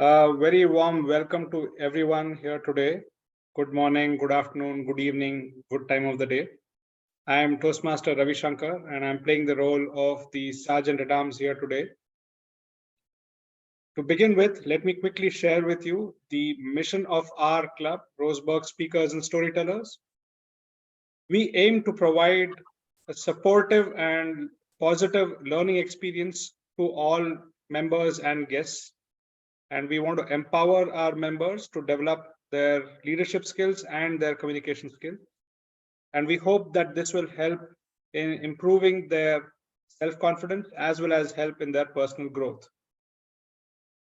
Very warm welcome to everyone here today. Good morning, good afternoon, good evening, good time of the day. I am Toastmaster Ravi Shankar and I'm playing the role of the Sergeant at Arms here today. To begin with, let me quickly share with you the mission of our club, Roseburg Speakers and Storytellers. We aim to provide a supportive and positive learning experience to all members and guests. And we want to empower our members to develop their leadership skills and their communication skills. And we hope that this will help in improving their self-confidence as well as help in their personal growth.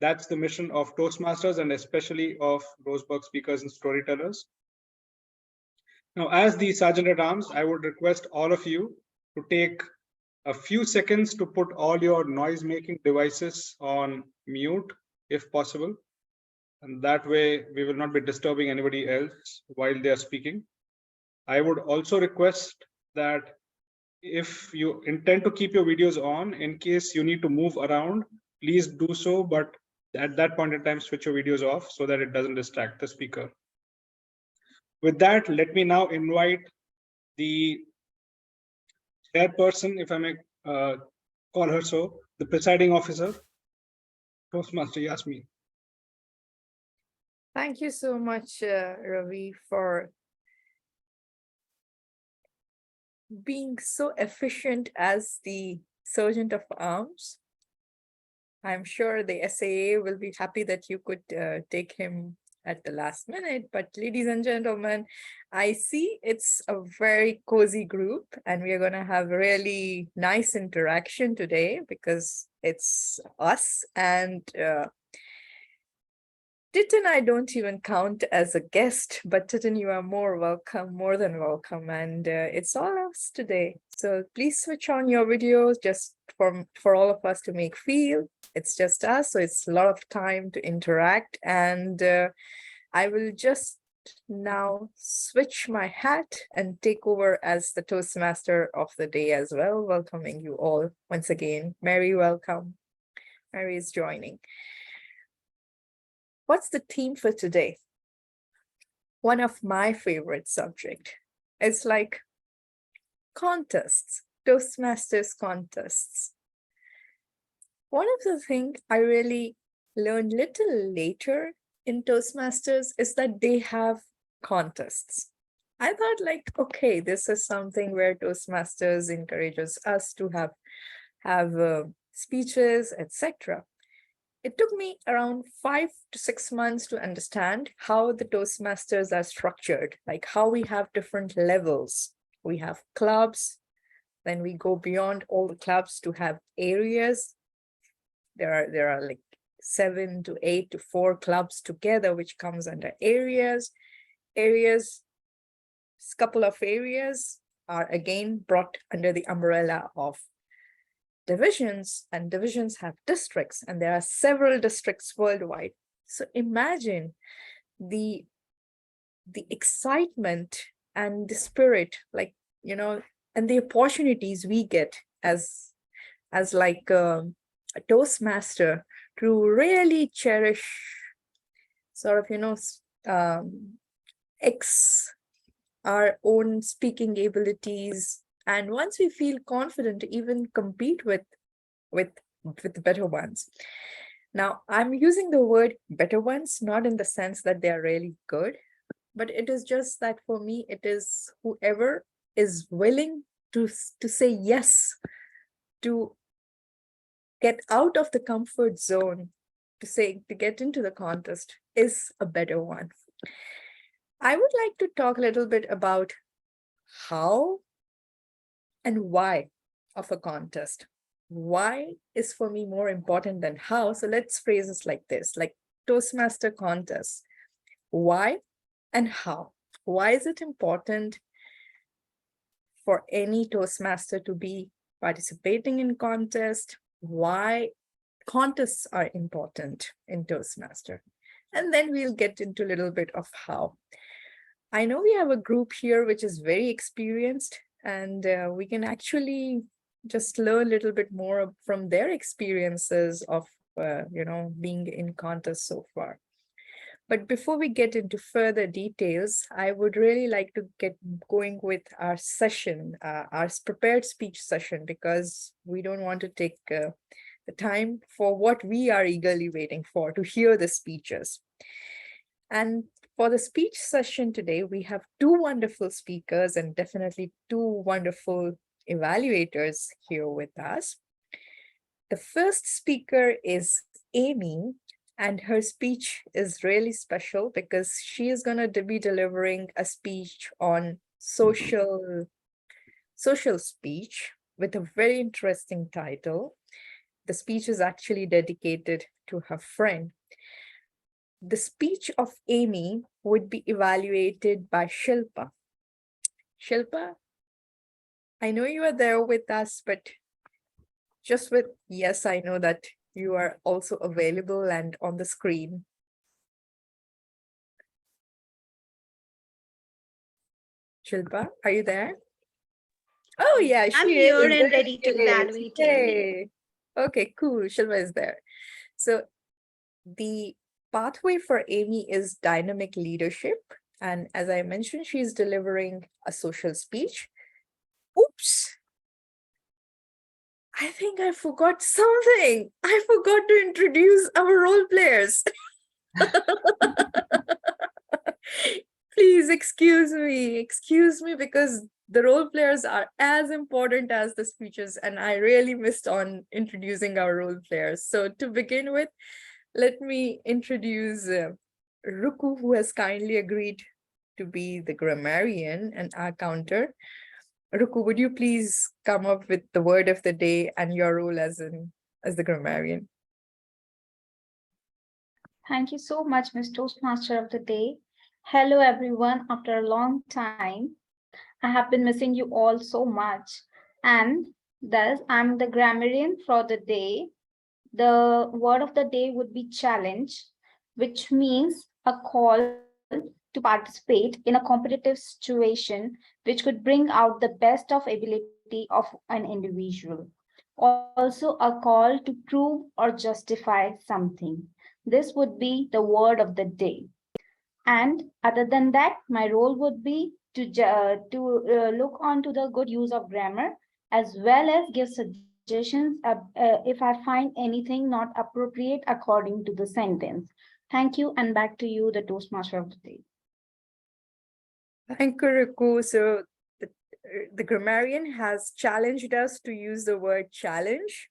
That's the mission of Toastmasters and especially of Roseburg Speakers and Storytellers. Now, as the Sergeant at Arms, I would request all of you to take a few seconds to put all your noise-making devices on mute, if possible. And that way, we will not be disturbing anybody else while they are speaking. I would also request that if you intend to keep your videos on, in case you need to move around, please do so. But at that point in time, switch your videos off so that it doesn't distract the speaker. With that, let me now invite the chairperson, if I may call her so, the presiding officer, Toastmaster Yasmin. Thank you so much, Ravi, for being so efficient as the Sergeant of Arms. I'm sure the SAA will be happy that you could take him at the last minute. But ladies and gentlemen, I see it's a very cozy group and we are going to have a really nice interaction today because it's us and Titan, I don't even count as a guest, but Titan, you are more than welcome. And it's all us today. So please switch on your videos just for all of us to make feel. It's just us. So it's a lot of time to interact. And I will just now switch my hat and take over as the Toastmaster of the day as well. Welcoming you all once again. Mary, welcome. Mary is joining. What's the theme for today? One of my favorite subjects. It's like contests, Toastmasters contests. One of the things I really learned little later in Toastmasters is that they have contests. I thought like, okay, this is something where Toastmasters encourages us to have speeches, etc. It took me around 5 to 6 months to understand how the Toastmasters are structured, like how we have different levels. We have clubs, then we go beyond all the clubs to have areas. There are like 7 to 8 to 4 clubs together, which comes under areas. Areas, couple of areas are again brought under the umbrella of divisions, and divisions have districts, and there are several districts worldwide. So imagine the excitement and the spirit, like, you know, and the opportunities we get as like a Toastmaster to really cherish sort of, you know, our own speaking abilities. And once we feel confident to even compete with the better ones. Now, I'm using the word better ones, not in the sense that they are really good, but it is just that for me, it is whoever is willing to say yes, to get out of the comfort zone, to get into the contest is a better one. I would like to talk a little bit about how and why of a contest. Why is for me more important than how. So let's phrase this like this, like Toastmaster contest. Why and how? Why is it important for any Toastmaster to be participating in contest? Why contests are important in Toastmaster? And then we'll get into a little bit of how. I know we have a group here which is very experienced, and we can actually just learn a little bit more from their experiences of being in contest so far. But before we get into further details, I would really like to get going with our session, our prepared speech session, because we don't want to take the time for what we are eagerly waiting for, to hear the speeches. And for the speech session today, we have two wonderful speakers and definitely two wonderful evaluators here with us. The first speaker is Amy, and her speech is really special because she is going to be delivering a speech on social speech with a very interesting title. The speech is actually dedicated to her friend. The speech of Amy would be evaluated by Shilpa. Shilpa, I know you are there with us, but just with yes, I know that you are also available and on the screen. Shilpa, are you there? Oh yeah, I'm she here is. and ready to There she is. evaluate Amy. Yay. Okay, cool. Shilpa is there. So the pathway for Amy is dynamic leadership. And as I mentioned, she's delivering a social speech. Oops. I think I forgot something. I forgot to introduce our role players. Please excuse me because the role players are as important as the speeches, and I really missed on introducing our role players. So to begin with, let me introduce Ruku, who has kindly agreed to be the grammarian and our counter. Ruku, would you please come up with the word of the day and your role as the grammarian? Thank you so much, Ms. Toastmaster of the Day. Hello, everyone. After a long time, I have been missing you all so much. And thus, I'm the grammarian for the day. The word of the day would be challenge, which means a call to participate in a competitive situation, which could bring out the best of ability of an individual. Also, a call to prove or justify something. This would be the word of the day. And other than that, my role would be to look onto the good use of grammar as well as give suggestions if I find anything not appropriate according to the sentence. Thank you, and back to you, the Toastmaster of the day. Thank you, Ruku. So the grammarian has challenged us to use the word challenge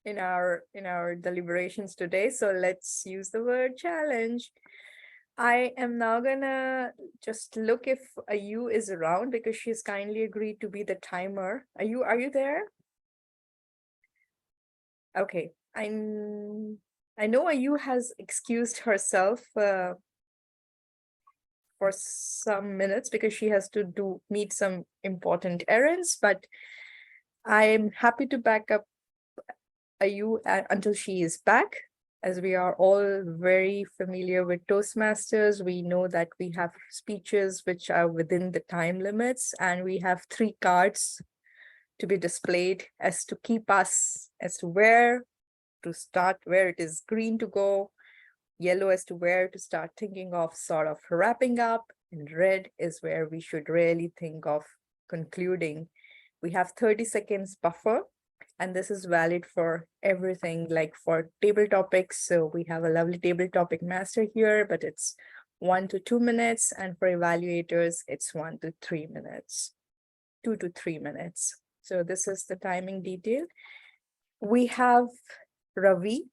in our deliberations today. So let's use the word challenge. I am now gonna just look if Ayu is around because she's kindly agreed to be the timer. Are you there? Okay, I know Ayu has excused herself for some minutes because she has to meet some important errands, but I'm happy to back up Ayu until she is back. As we are all very familiar with Toastmasters, we know that we have speeches which are within the time limits, and we have 3 cards to be displayed as to keep us as to where to start, where it is green to go, yellow as to where to start thinking of sort of wrapping up, and red is where we should really think of concluding. We have 30 seconds buffer, and this is valid for everything, like for table topics. So we have a lovely table topic master here, but it's 1 to 2 minutes. And for evaluators, it's 1 to 3 minutes, 2 to 3 minutes. So this is the timing detail. We have Ravi,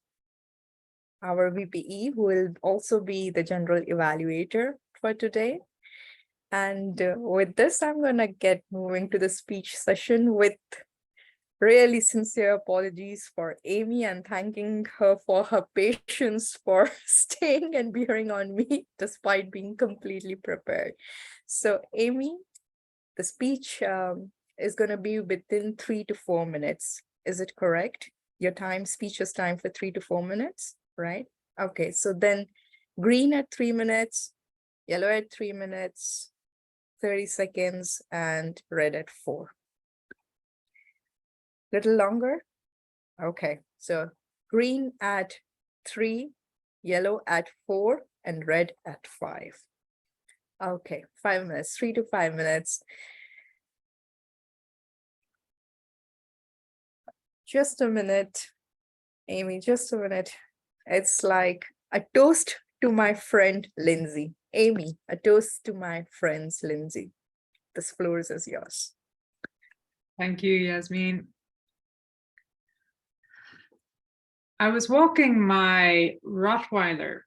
our VPE, who will also be the general evaluator for today. And with this, I'm going to get moving to the speech session with really sincere apologies for Amy and thanking her for her patience for staying and bearing on me despite being completely prepared. So Amy, the speech is going to be within 3 to 4 minutes. Is it correct? Your speech is time for 3 to 4 minutes, right? Okay, so then green at 3 minutes, yellow at 3 minutes, 30 seconds, and red at 4. Little longer? Okay, so green at 3, yellow at 4, and red at 5. Okay, 5 minutes, 3 to 5 minutes. Just a minute, Amy, just a minute. It's like a toast to my friend Lindsay. Amy, a toast to my friends Lindsay. This floor is yours. Thank you, Yasmin. I was walking my Rottweiler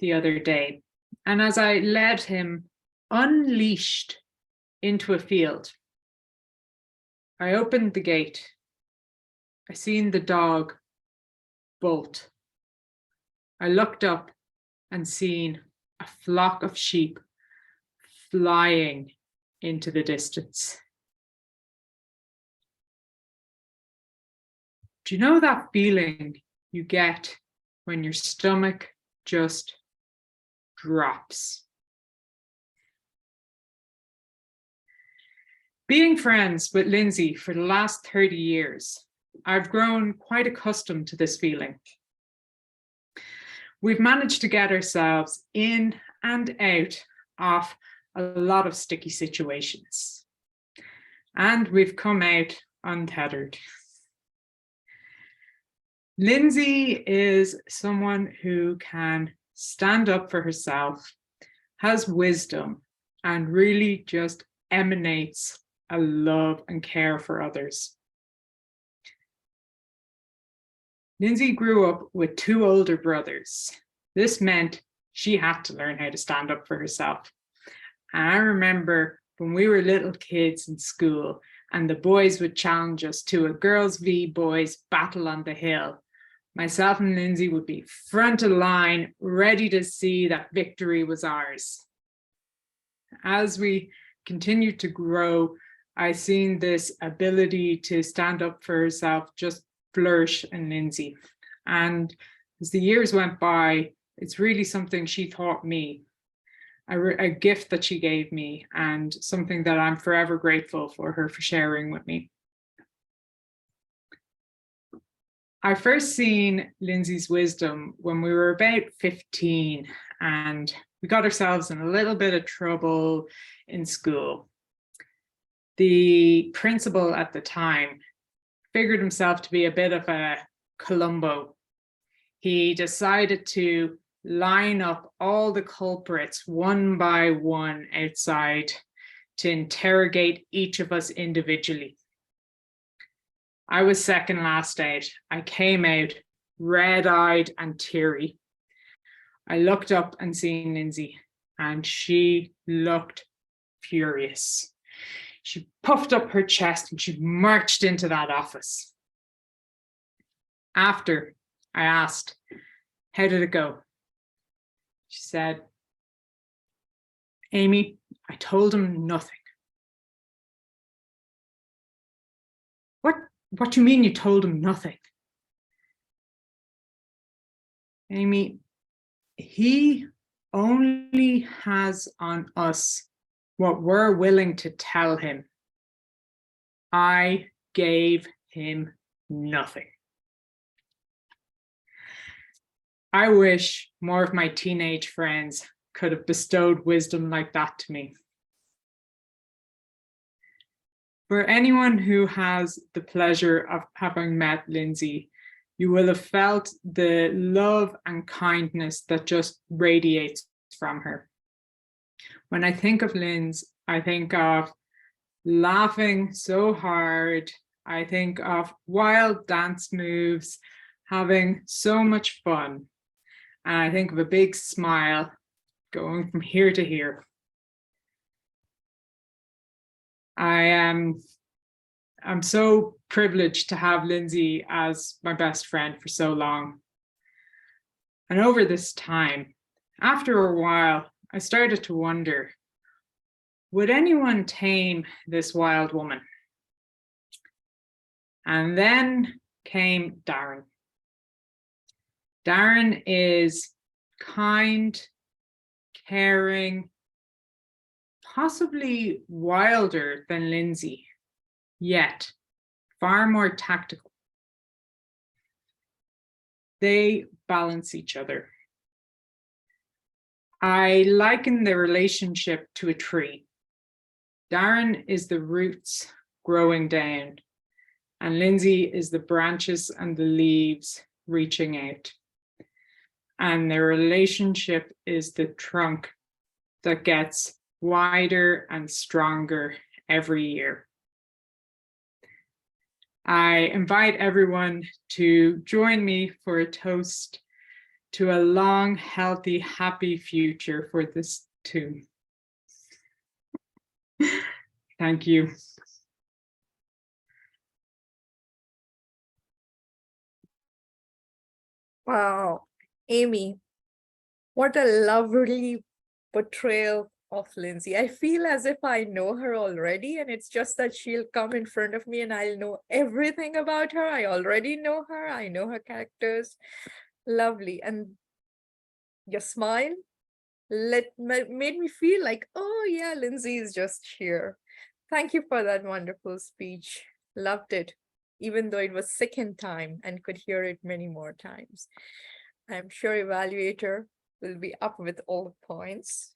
the other day, and as I led him unleashed into a field, I opened the gate. I seen the dog bolt. I looked up and seen a flock of sheep flying into the distance. Do you know that feeling you get when your stomach just drops? Being friends with Lindsay for the last 30 years, I've grown quite accustomed to this feeling. We've managed to get ourselves in and out of a lot of sticky situations, and we've come out untethered. Lindsay is someone who can stand up for herself, has wisdom, and really just emanates a love and care for others. Lindsay grew up with 2 older brothers. This meant she had to learn how to stand up for herself. And I remember when we were little kids in school and the boys would challenge us to a girls v boys battle on the hill, myself and Lindsay would be front of line, ready to see that victory was ours. As we continued to grow, I seen this ability to stand up for herself just flourish in Lindsay. And as the years went by, it's really something she taught me, a gift that she gave me, and something that I'm forever grateful for her for sharing with me. I first seen Lindsay's wisdom when we were about 15, and we got ourselves in a little bit of trouble in school. The principal at the time figured himself to be a bit of a Columbo. He decided to line up all the culprits one by one outside to interrogate each of us individually. I was second last out. I came out red-eyed and teary. I looked up and seen Lindsay, and she looked furious. She puffed up her chest and she marched into that office. After, I asked, "How did it go?" She said, "Amy, I told him nothing." What do you mean you told him nothing? Amy, he only has on us what we're willing to tell him. I gave him nothing. I wish more of my teenage friends could have bestowed wisdom like that to me. For anyone who has the pleasure of having met Lindsay, you will have felt the love and kindness that just radiates from her. When I think of Linz, I think of laughing so hard. I think of wild dance moves, having so much fun. And I think of a big smile going from here to here. I'm so privileged to have Lindsay as my best friend for so long. And over this time, after a while, I started to wonder, would anyone tame this wild woman? And then came Darren. Darren is kind, caring, possibly wilder than Lindsay, yet far more tactical. They balance each other. I liken the relationship to a tree. Darren is the roots growing down, and Lindsay is the branches and the leaves reaching out. And their relationship is the trunk that gets wider and stronger every year. I invite everyone to join me for a toast to a long, healthy, happy future for this too. Thank you. Wow, Amy, what a lovely portrayal of Lindsay. I feel as if I know her already, and it's just that she'll come in front of me and I'll know everything about her. I already know her. I know her characters. Lovely. And your smile made me feel like, oh yeah, Lindsay is just here. Thank you for that wonderful speech. Loved it, even though it was second time and could hear it many more times. I'm sure evaluator will be up with all the points.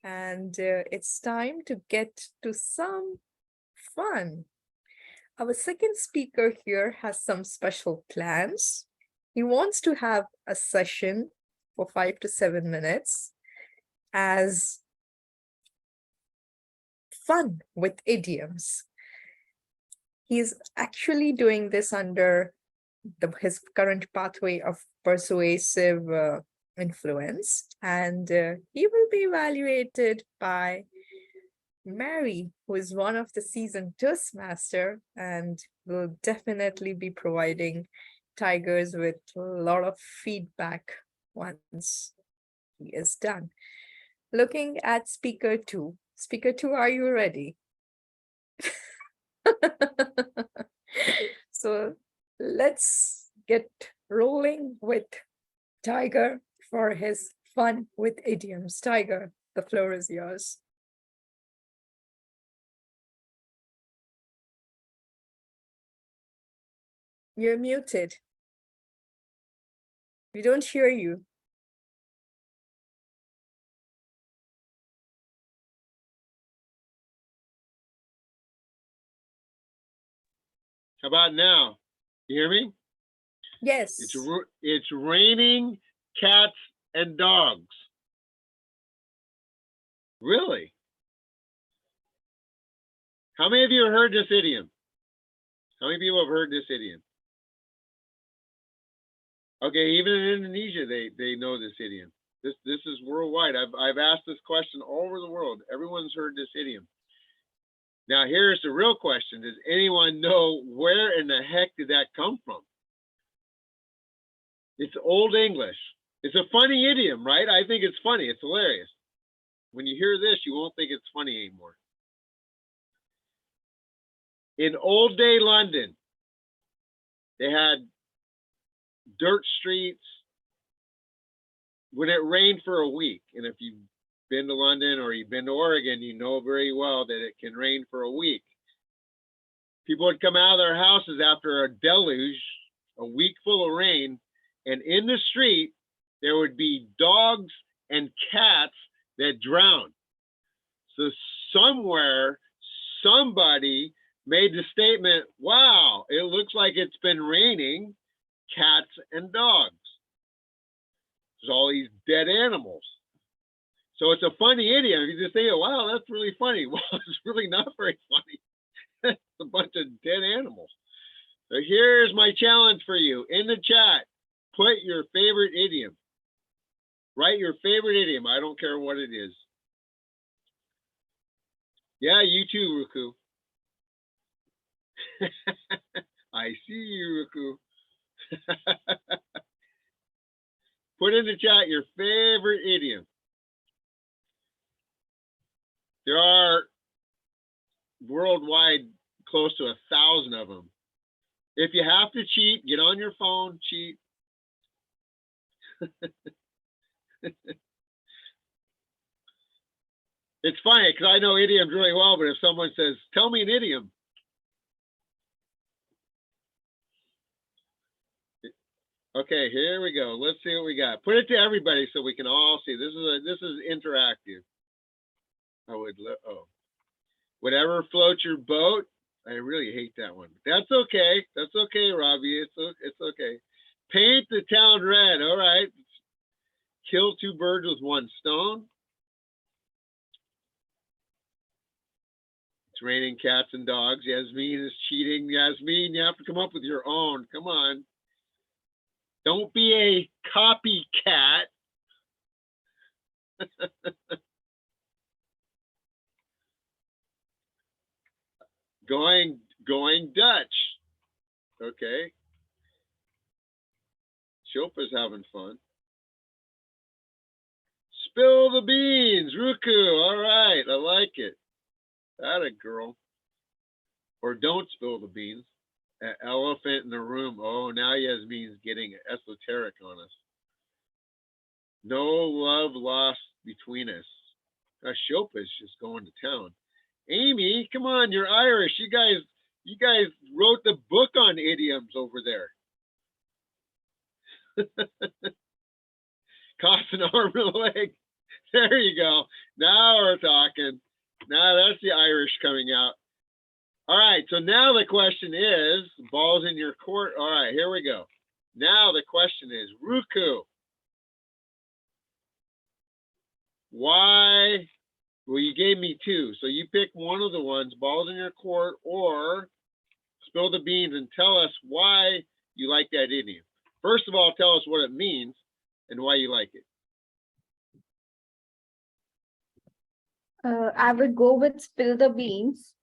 And it's time to get to some fun. Our second speaker here has some special plans. He wants to have a session for 5 to 7 minutes as fun with idioms. He's actually doing this under his current pathway of persuasive influence, and he will be evaluated by Mary, who is one of the seasoned Toastmaster and will definitely be providing Tigers with a lot of feedback once he is done. Looking at speaker 2. Speaker 2, are you ready? So let's get rolling with Tiger for his fun with idioms. Tiger, the floor is yours. You're muted. We don't hear you. How about now? You hear me? Yes. It's raining cats and dogs. Really? How many of you have heard this idiom? How many people have heard this idiom? Okay, even in Indonesia, they know this idiom. This is worldwide. I've asked this question all over the world. Everyone's heard this idiom. Now, here's the real question. Does anyone know where in the heck did that come from? It's Old English. It's a funny idiom, right? I think it's funny. It's hilarious. When you hear this, you won't think it's funny anymore. In old day London, they had dirt streets when it rained for a week. And if you've been to London or you've been to Oregon, you know very well that it can rain for a week. People would come out of their houses after a deluge, a week full of rain, and in the street, there would be dogs and cats that drowned. So somewhere, somebody made the statement, wow, it looks like it's been raining cats and dogs. There's all these dead animals. So it's a funny idiom. You just think, wow, that's really funny. Well, it's really not very funny. It's a bunch of dead animals. So here's my challenge for you. In the chat, put your favorite idiom. Write your favorite idiom. I don't care what it is. Yeah, you too, Ruku. I see you, Ruku. Put in the chat your favorite idiom. There are worldwide close to 1,000 of them. If you have to cheat, get on your phone, cheat. It's funny because I know idioms really well, but if someone says, tell me an idiom. Okay, here we go. Let's see what we got. Put it to everybody so we can all see. This is interactive. Whatever floats your boat. I really hate that one. That's okay. That's okay, Robbie. It's okay. Paint the town red. All right. Kill two birds with one stone. It's raining cats and dogs. Yasmin is cheating. Yasmin, you have to come up with your own. Come on. Don't be a copycat. Going Dutch. Okay. Shilpa's having fun. Spill the beans, Ruku. All right, I like it. That a girl. Or don't spill the beans. An elephant in the room. Oh, now Yasmin's getting esoteric on us. No love lost between us. Shilpa's just going to town. Amy, come on, you're Irish. You guys wrote the book on idioms over there. Cost an arm and a leg. There you go. Now we're talking. Now that's the Irish coming out. All right, so now the question is, ball's in your court. All right, here we go. Now the question is, Ruku, why? Well, you gave me two, so you pick one of the ones, ball's in your court, or spill the beans and tell us why you like that idiom. First of all, tell us what it means and why you like it. I would go with spill the beans,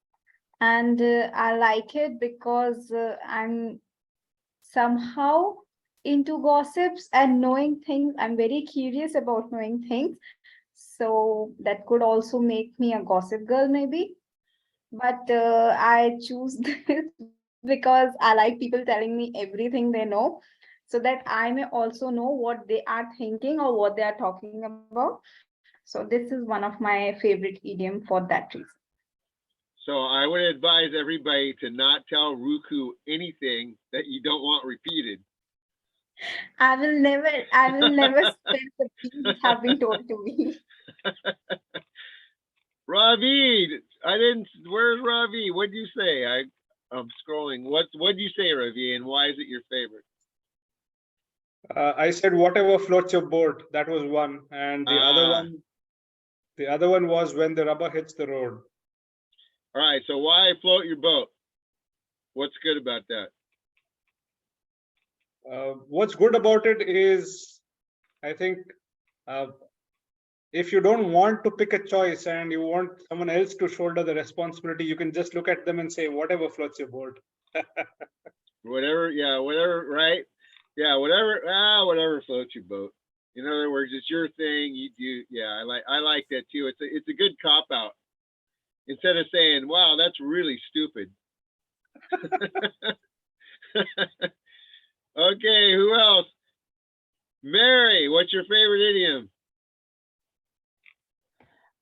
and I like it because I'm somehow into gossips and knowing things. I'm very curious about knowing things. So that could also make me a gossip girl maybe. But I choose this because I like people telling me everything they know, so that I may also know what they are thinking or what they are talking about. So this is one of my favorite idiom for that reason. So I would advise everybody to not tell Ruku anything that you don't want repeated. I will never spend the beans have been told to me. Ravi, where's Ravi? What'd you say? I'm scrolling. What'd you say, Ravi, and why is it your favorite? I said whatever floats your boat. That was one, and the other one was when the rubber hits the road. All right. So why float your boat? What's good about that? What's good about it is, I think, if you don't want to pick a choice and you want someone else to shoulder the responsibility, you can just look at them and say, whatever floats your boat. Whatever, yeah, whatever, right? Yeah, whatever floats your boat. In other words, it's your thing. You do, yeah. I like that too. It's a good cop out. Instead of saying, "Wow, that's really stupid." Okay, who else? Mary, what's your favorite idiom?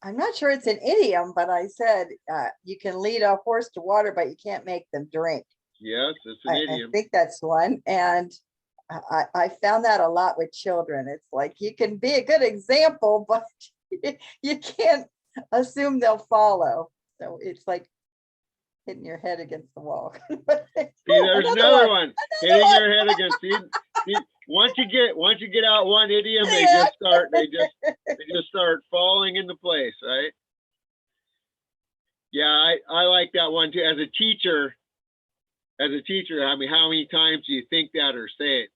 I'm not sure it's an idiom, but I said you can lead a horse to water, but you can't make them drink. Yes, it's an I idiom. think that's one. And I found that a lot with children. It's like you can be a good example, but you can't assume they'll follow. So it's like hitting your head against the wall. See, there's another one. Hitting your head against. See, once you get out one idiom, they just start falling into place, right? Yeah, I like that one too. As a teacher, I mean, how many times do you think that or say it?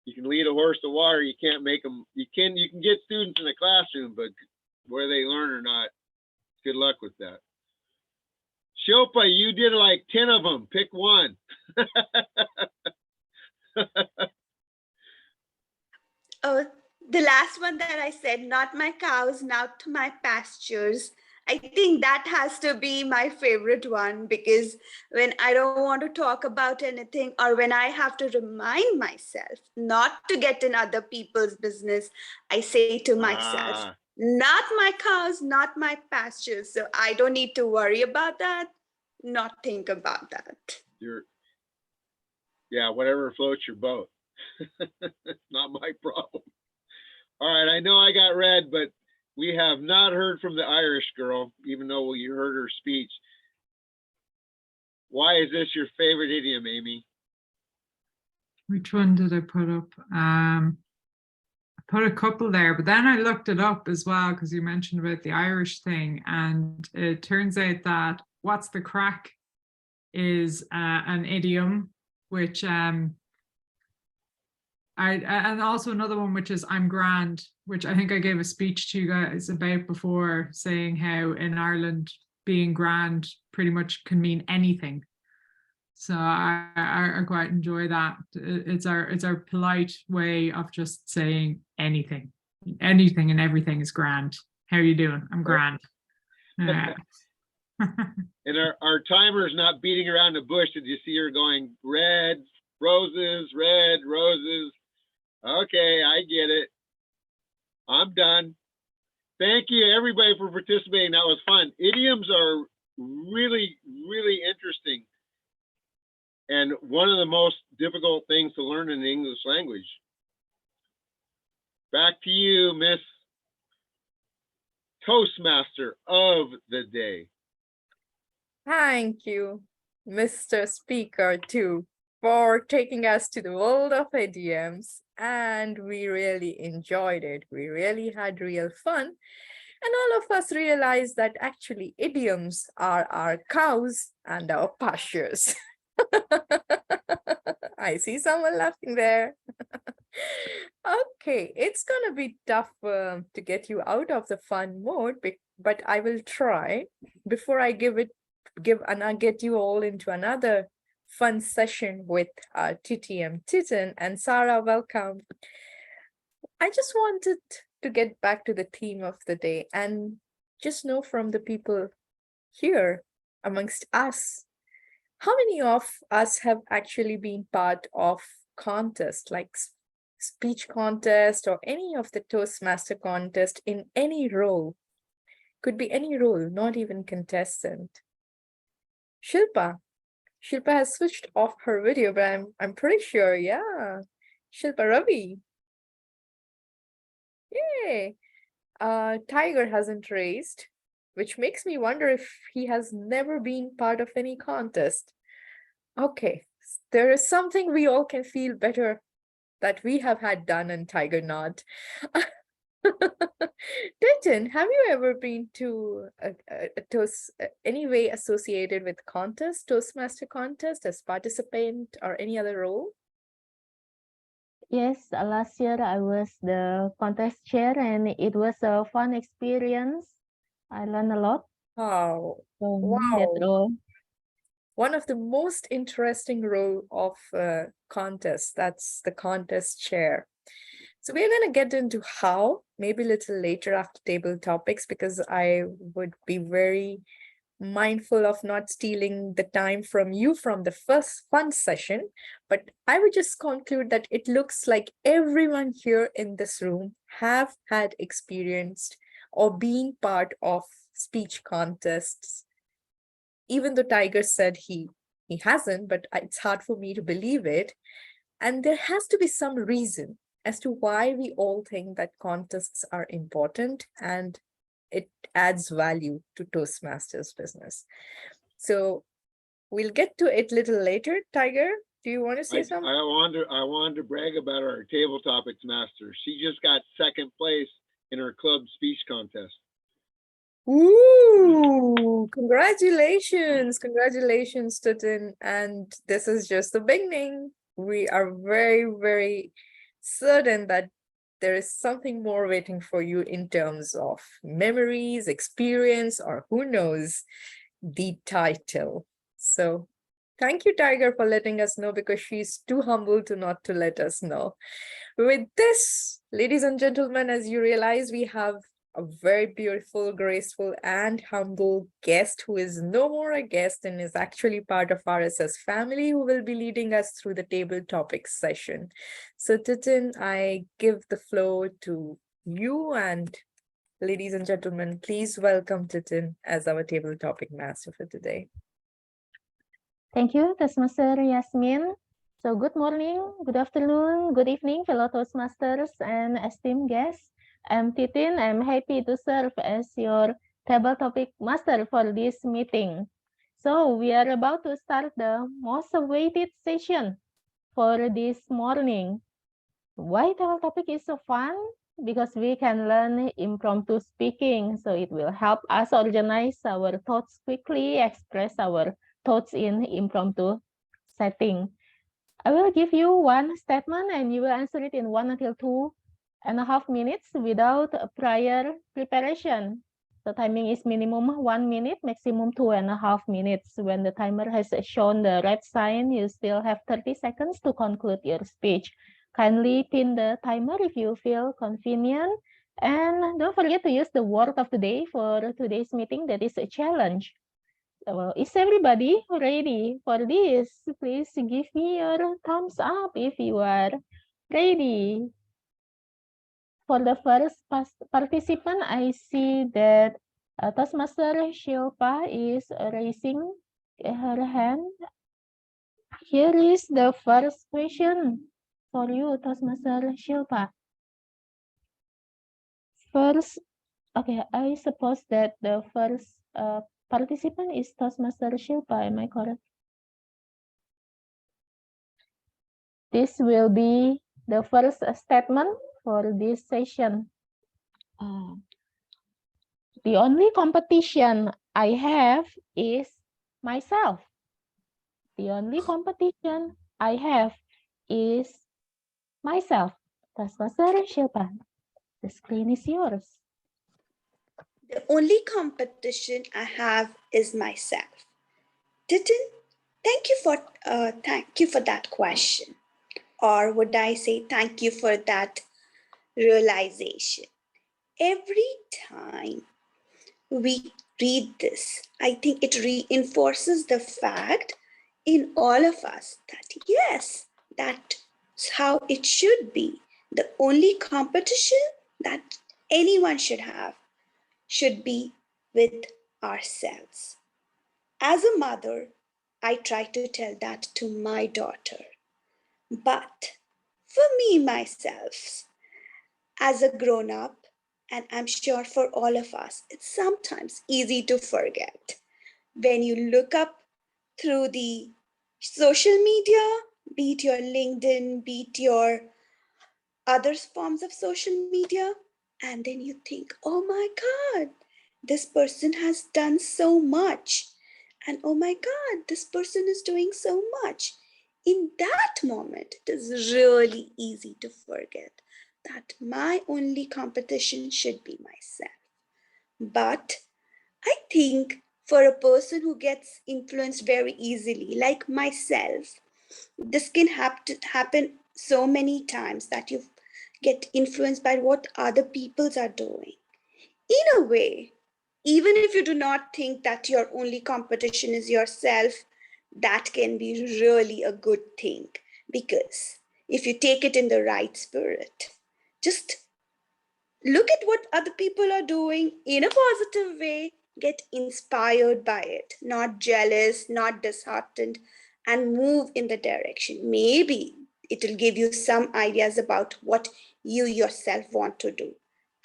You can lead a horse to water. You can't make them. You can get students in the classroom, but where they learn or not, good luck with that. Shilpa, you did like 10 of them. Pick one. Oh, the last one that I said, not my cows, now to my pastures. I think that has to be my favorite one, because when I don't want to talk about anything, or when I have to remind myself not to get in other people's business, I say to myself, not my cows, not my pastures. So I don't need to worry about that, not think about that. Yeah, whatever floats your boat. Not my problem. All right, I know I got red, but we have not heard from the Irish girl, even though you heard her speech. Why is this your favorite idiom, Amy? Which one did I put up? I put a couple there, but then I looked it up as well because you mentioned about the Irish thing, and it turns out that "what's the crack" is an idiom, which and also another one which is "I'm grand," which I think I gave a speech to you guys about before, saying how in Ireland being grand pretty much can mean anything. So I quite enjoy that. It's our polite way of just saying anything. Anything and everything is grand. How are you doing? I'm grand. And our timer is not beating around the bush. Did you see her going red roses, red roses? Okay, I get it. I'm done. Thank you everybody for participating. That was fun. Idioms are really, really interesting. And one of the most difficult things to learn in the English language. Back to you, Miss Toastmaster of the day. Thank you, Mr. Speaker, too, for taking us to the world of idioms. And we really enjoyed it. We really had real fun. And all of us realized that actually idioms are our cows and our pastures. I see someone laughing there. Okay, it's gonna be tough to get you out of the fun mode, but I will try. Before I get you all into another fun session with TTM Titan and Sarah. Welcome. I just wanted to get back to the theme of the day and just know from the people here amongst us, how many of us have actually been part of contests like speech contest or any of the Toastmaster contest in any role? Could be any role, not even contestant. Shilpa has switched off her video, but I'm pretty sure, yeah. Shilpa Ravi. Yay. Tiger hasn't raised, which makes me wonder if he has never been part of any contest. Okay, there is something we all can feel better that we have had done and Tiger not. Titan, have you ever been to a Toast, any way associated with contest, Toastmaster contest as participant or any other role? Yes, last year I was the contest chair and it was a fun experience. I learned a lot Oh, from wow. that role. One of the most interesting role of contest, that's the contest chair. So we're going to get into how, maybe a little later after table topics, because I would be very mindful of not stealing the time from you from the first fun session. But I would just conclude that it looks like everyone here in this room have had experienced or been part of speech contests. Even though Tiger said he hasn't, but it's hard for me to believe it. And there has to be some reason as to why we all think that contests are important and it adds value to Toastmasters business. So we'll get to it a little later. Tiger, do you want to say something? I wanted to brag about our table topics master. She just got second place in her club speech contest. Ooh, congratulations, Titan. And this is just the beginning. We are very, very certain that there is something more waiting for you in terms of memories, experience, or who knows, the title. So thank you, Tiger, for letting us know, because she's too humble to not to let us know. With this, ladies and gentlemen, as you realize, we have a very beautiful, graceful, and humble guest who is no more a guest and is actually part of RSS family, who will be leading us through the table topics session. So Titan, I give the floor to you, and ladies and gentlemen, please welcome Titan as our table topic master for today. Thank you, Toastmaster Yasmin. So good morning, good afternoon, good evening, fellow Toastmasters and esteemed guests. I'm Titin. I'm happy to serve as your table topic master for this meeting. So we are about to start the most awaited session for this morning. Why table topic is so fun? Because we can learn impromptu speaking. So it will help us organize our thoughts quickly, express our thoughts in impromptu setting. I will give you one statement and you will answer it in 1 until 2.5 minutes without prior preparation. The timing is minimum 1 minute, maximum 2.5 minutes. When the timer has shown the red sign, you still have 30 seconds to conclude your speech. Kindly pin the timer if you feel convenient. And don't forget to use the word of the day for today's meeting, that is a challenge. Well, is everybody ready for this? Please give me your thumbs up if you are ready. For the first participant, I see that Toastmaster Shilpa is raising her hand. Here is the first question for you, Toastmaster Shilpa. First, okay, I suppose that the first participant is Toastmaster Shilpa, am I correct? This will be the first statement for this session. The only competition I have is myself. The only competition I have is myself. Toastmaster Shilpa, the screen is yours. The only competition I have is myself. Titin, thank you for that question. Or would I say thank you for that realization. Every time we read this, I think it reinforces the fact in all of us that yes, that's how it should be. The only competition that anyone should have should be with ourselves. As a mother, I try to tell that to my daughter. But for me, myself, as a grown up, and I'm sure for all of us, it's sometimes easy to forget. When you look up through the social media, be it your LinkedIn, be it your other forms of social media, and then you think, oh my God, this person has done so much. And oh my God, this person is doing so much. In that moment, it is really easy to forget that my only competition should be myself. But I think for a person who gets influenced very easily, like myself, this can happen so many times that you get influenced by what other peoples are doing. In a way, even if you do not think that your only competition is yourself, that can be really a good thing, because if you take it in the right spirit, just look at what other people are doing in a positive way, get inspired by it, not jealous, not disheartened, and move in the direction. Maybe it will give you some ideas about what you yourself want to do.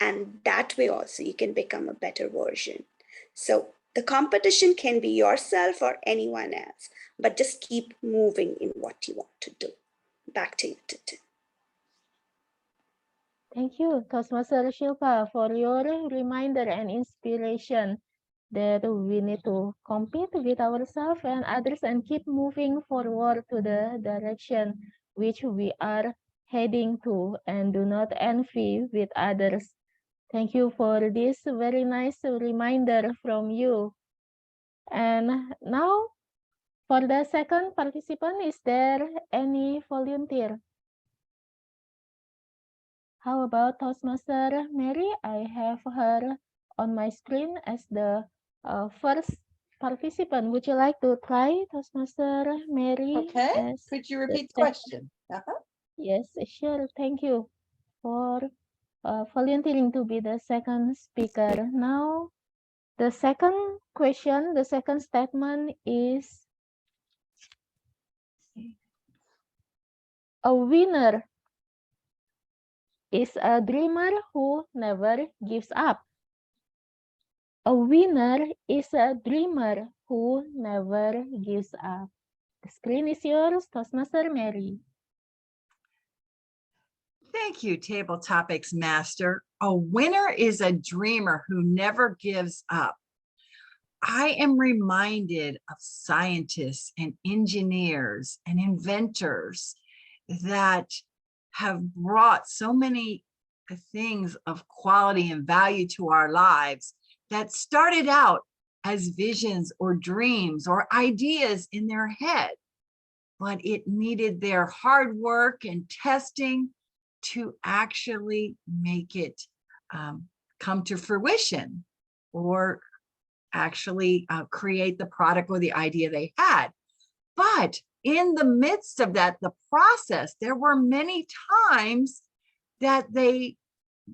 And that way also you can become a better version. So the competition can be yourself or anyone else, but just keep moving in what you want to do. Back to you, Titin. Thank you, Toastmaster Shilpa, for your reminder and inspiration that we need to compete with ourselves and others and keep moving forward to the direction which we are heading to, and do not envy with others. Thank you for this very nice reminder from you. And now for the second participant, is there any volunteer? How about Toastmaster Mary? I have her on my screen as the first participant. Would you like to try, Toastmaster Mary? Okay, could you repeat the question? Yes, sure. Thank you for volunteering to be the second speaker. Now, the second question, the second statement is, A winner is a dreamer who never gives up. A winner is a dreamer who never gives up. The screen is yours, Toastmaster Mary. Thank you, Table Topics Master. A winner is a dreamer who never gives up. I am reminded of scientists and engineers and inventors that have brought so many things of quality and value to our lives that started out as visions or dreams or ideas in their head, but it needed their hard work and testing to actually make it come to fruition or actually create the product or the idea they had. But in the midst of that, the process, there were many times that they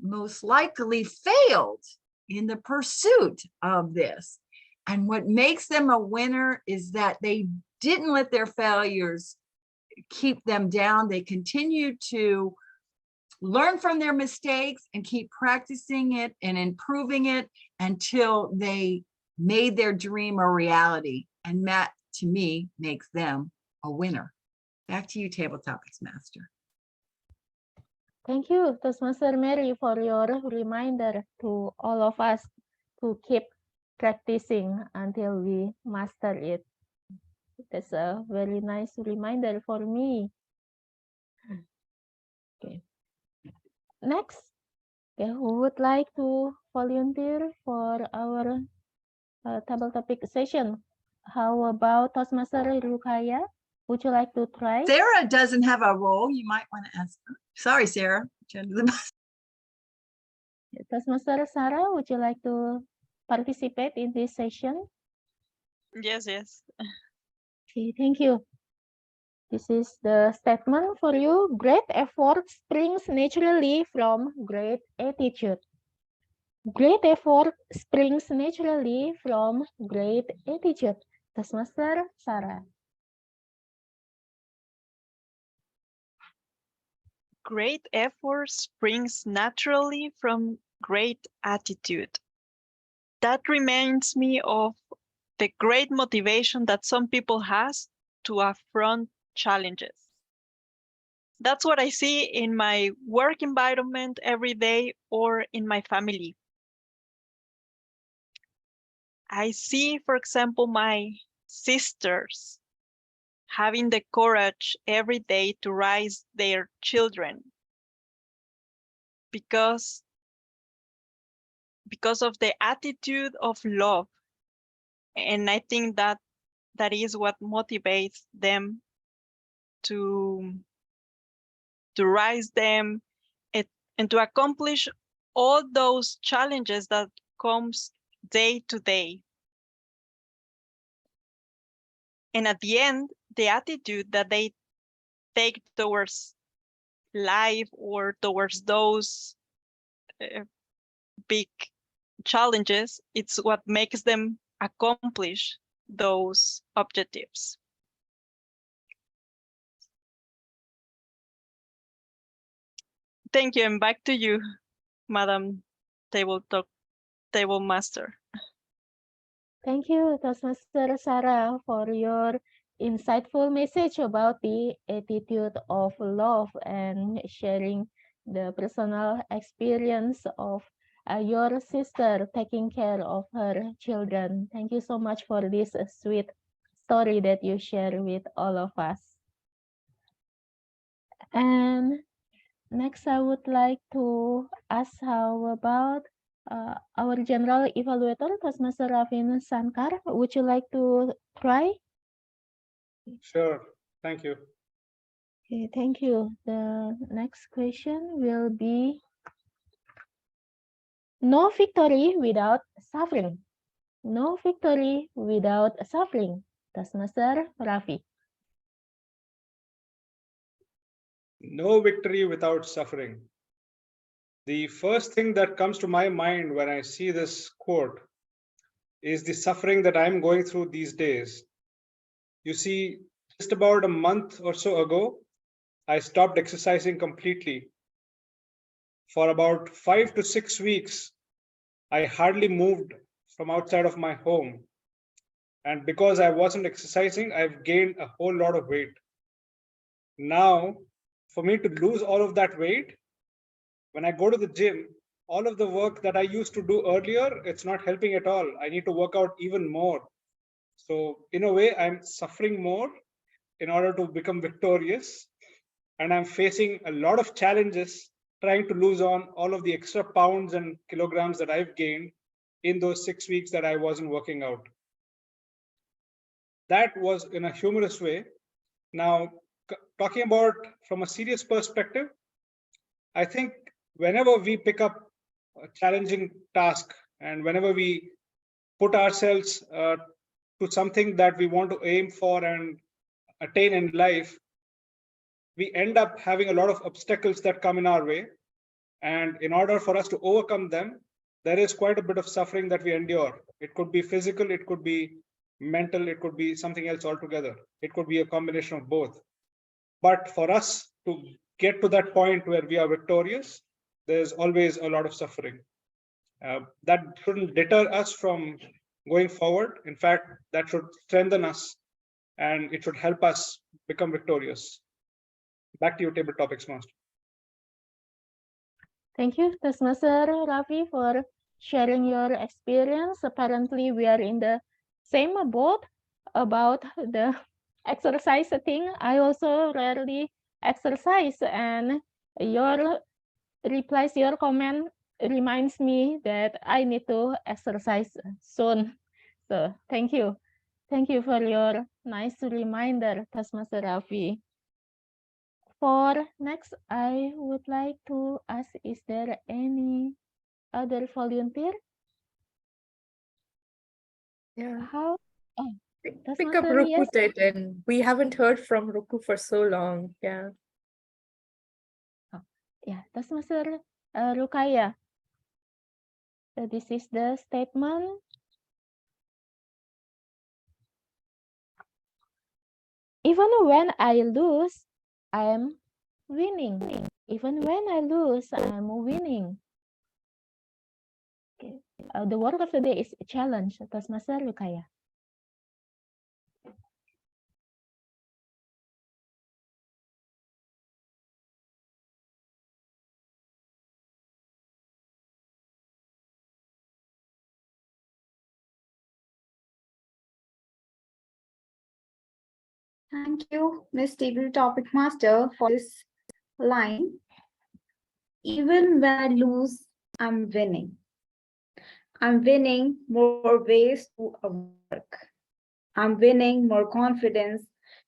most likely failed in the pursuit of this. And what makes them a winner is that they didn't let their failures keep them down. They continued to learn from their mistakes and keep practicing it and improving it until they made their dream a reality. And that, to me, makes them a winner. Back to you, Table Topics Master. Thank you, Toastmaster Mary, for your reminder to all of us to keep practicing until we master it. That's a very nice reminder for me. Okay. Next, okay, who would like to volunteer for our table topic session? How about Toastmaster Rukaya? Would you like to try? Sarah doesn't have a role. You might want to ask her. Sorry, Sarah. Toastmaster Sarah, would you like to participate in this session? Yes, yes. Okay, thank you. This is the statement for you. Great effort springs naturally from great attitude. Great effort springs naturally from great attitude. Toastmaster Sarah. Great effort springs naturally from great attitude. That reminds me of the great motivation that some people has to affront challenges. That's what I see in my work environment every day or in my family. I see, for example, my sisters having the courage every day to raise their children because of the attitude of love. And I think that is what motivates them to raise them and to accomplish all those challenges that comes day to day. And at the end, the attitude that they take towards life or towards those big challenges, it's what makes them accomplish those objectives. Thank you, and back to you, Madam Table Master. Thank you, Toastmaster Sarah, for your insightful message about the attitude of love and sharing the personal experience of your sister taking care of her children. Thank you so much for this sweet story that you share with all of us. And next, I would like to ask how about our general evaluator, Toastmaster Ravin Sankar. Would you like to try? Sure. Thank you. Okay, thank you. The next question will be no victory without suffering. No victory without suffering. Toastmaster Rafi. No victory without suffering. The first thing that comes to my mind when I see this quote is the suffering that I'm going through these days. You see, just about a month or so ago, I stopped exercising completely. For about 5 to 6 weeks, I hardly moved from outside of my home. And because I wasn't exercising, I've gained a whole lot of weight. Now, for me to lose all of that weight, when I go to the gym, all of the work that I used to do earlier, it's not helping at all. I need to work out even more. So in a way, I'm suffering more in order to become victorious. And I'm facing a lot of challenges trying to lose on all of the extra pounds and kilograms that I've gained in those 6 weeks that I wasn't working out. That was in a humorous way. Now, talking about from a serious perspective, I think whenever we pick up a challenging task and whenever we put ourselves to something that we want to aim for and attain in life, we end up having a lot of obstacles that come in our way. And in order for us to overcome them, there is quite a bit of suffering that we endure. It could be physical, it could be mental, it could be something else altogether. It could be a combination of both. But for us to get to that point where we are victorious, there's always a lot of suffering. That shouldn't deter us from going forward. In fact, that should strengthen us and it should help us become victorious. Back to you, Table Topics Master. Thank you, Toastmaster Ravi, for sharing your experience. Apparently, we are in the same boat about the exercise thing. I also rarely exercise, and your replies, your comment reminds me that I need to exercise soon. So thank you. Thank you for your nice reminder, Toastmaster Ravi. For next, I would like to ask, is there any other volunteer? Yeah. How? Oh, Pick up Toastmaster, Ruku, yes. Titan. We haven't heard from Ruku for so long. Yeah. Yeah, Toastmaster Rukaya. This is the statement. Even when I lose, I am winning. Even when I lose, I am winning. Okay. The word of the day is challenge. Toastmaster Rukaya. Thank you, Miss Table Topic Master, for this line. Even when I lose, I'm winning. I'm winning more ways to work. I'm winning more confidence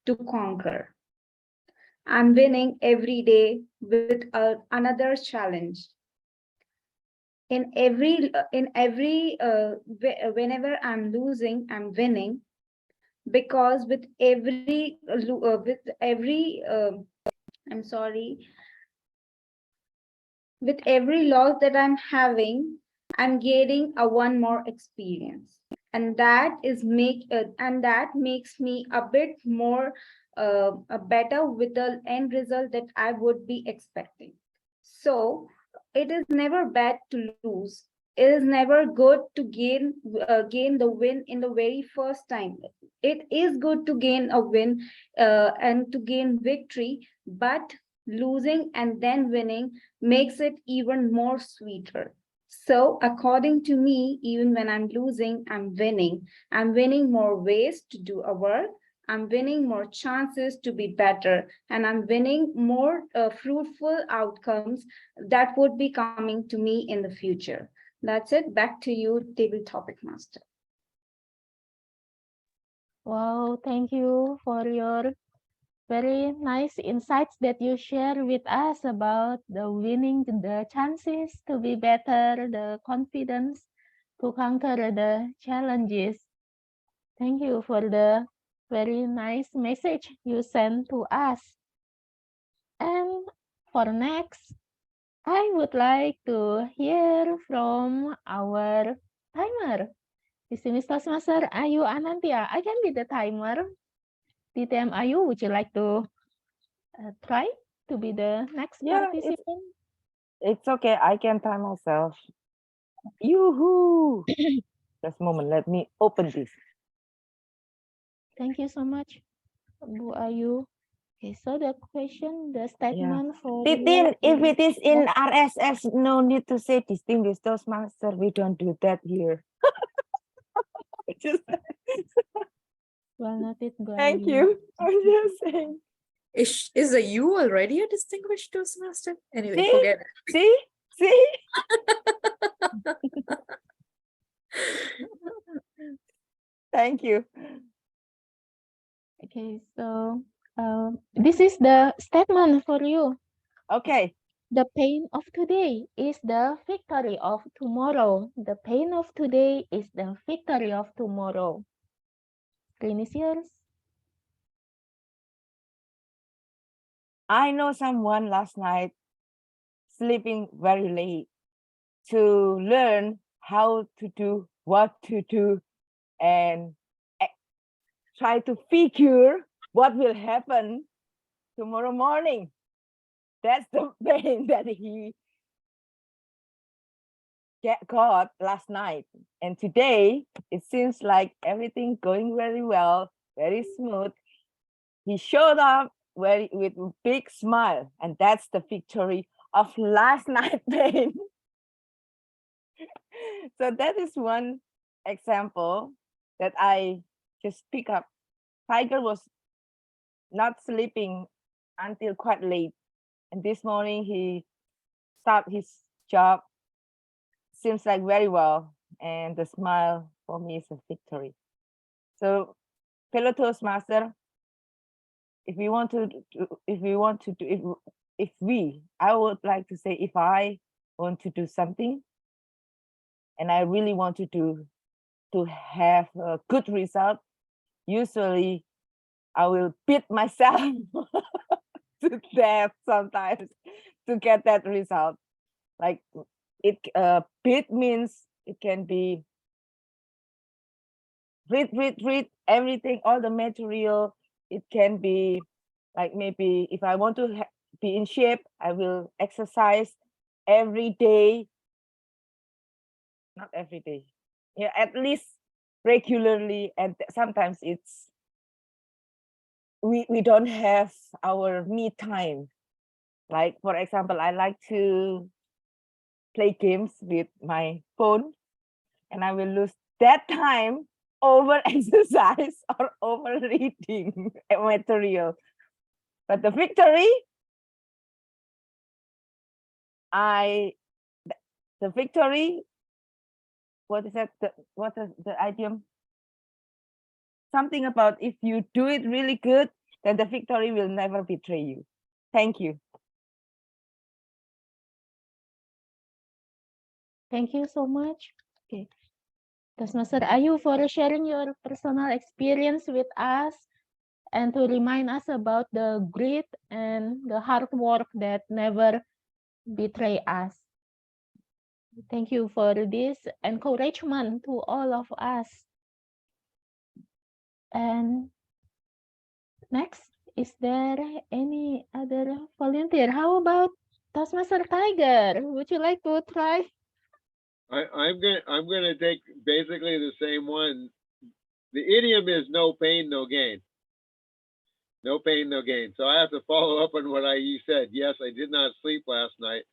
to conquer. I'm winning every day with another challenge. Whenever I'm losing, I'm winning, because with every loss that I'm having, I'm getting a one more experience, and that makes me a bit more better with the end result that I would be expecting. So it is never bad to lose. It is never good to gain the win in the very first time. It is good to gain a win and to gain victory, but losing and then winning makes it even more sweeter. So according to me, even when I'm losing, I'm winning. I'm winning more ways to do a work. I'm winning more chances to be better, and I'm winning more fruitful outcomes that would be coming to me in the future. That's it. Back to you, Table Topic Master. Wow, thank you for your very nice insights that you share with us about the winning, the chances to be better, the confidence to conquer the challenges. Thank you for the very nice message you sent to us. And for next, I would like to hear from our timer. This is Toastmaster Ayu Anantia. I can be the timer. DTM Ayu, would you like to try? to be the next Yeah, participant? it's okay. I can time myself. Yoo-hoo! Just a moment. Let me open this. Thank you so much, Bu Ayu. Okay, so the question, the Yeah. statement for Titin, you if is, it is in RSS, no need to say distinguished Toastmaster. We don't do that here. Just well noted, Bu thank Ayu. you. I'm just saying. Is a you already a distinguished Toastmaster? Anyway, See? forget See? See? Thank you. Okay, so this is the statement for you. Okay. The pain of today is the victory of tomorrow. The pain of today is the victory of tomorrow. Screen is yours. I know someone last night sleeping very late to learn how to do what to do and try to figure what will happen tomorrow morning. That's the pain that he got last night. And today, it seems like everything going very well, very smooth. He showed up with a big smile, and that's the victory of last night pain. So that is one example that I just pick up. Tiger was not sleeping until quite late, and this morning he started his job. Seems like very well, and the smile for me is a victory. So, fellow Toastmaster, if we want to do, I would like to say, if I want to do something, and I really want to have a good result, usually I will beat myself to death sometimes to get that result. Like it, beat means it can be read everything, all the material. It can be like, maybe if I want to be in shape, I will exercise every day. Not every day, yeah, at least regularly. And sometimes it's we don't have our me time. Like, for example, I like to play games with my phone, and I will lose that time over exercise or over reading material. But the victory, the victory, what is that? What is the idiom? Something about, if you do it really good, then the victory will never betray you. Thank you. Thank you so much. Okay. Toastmaster Ayu, for sharing your personal experience with us and to remind us about the grit and the hard work that never betray us. Thank you for this encouragement to all of us. And next, is there any other volunteer? How about Toastmaster Tiger? Would you like to try? I'm gonna take basically the same one. The idiom is no pain, no gain. No pain, no gain. So I have to follow up on what you said. Yes, I did not sleep last night.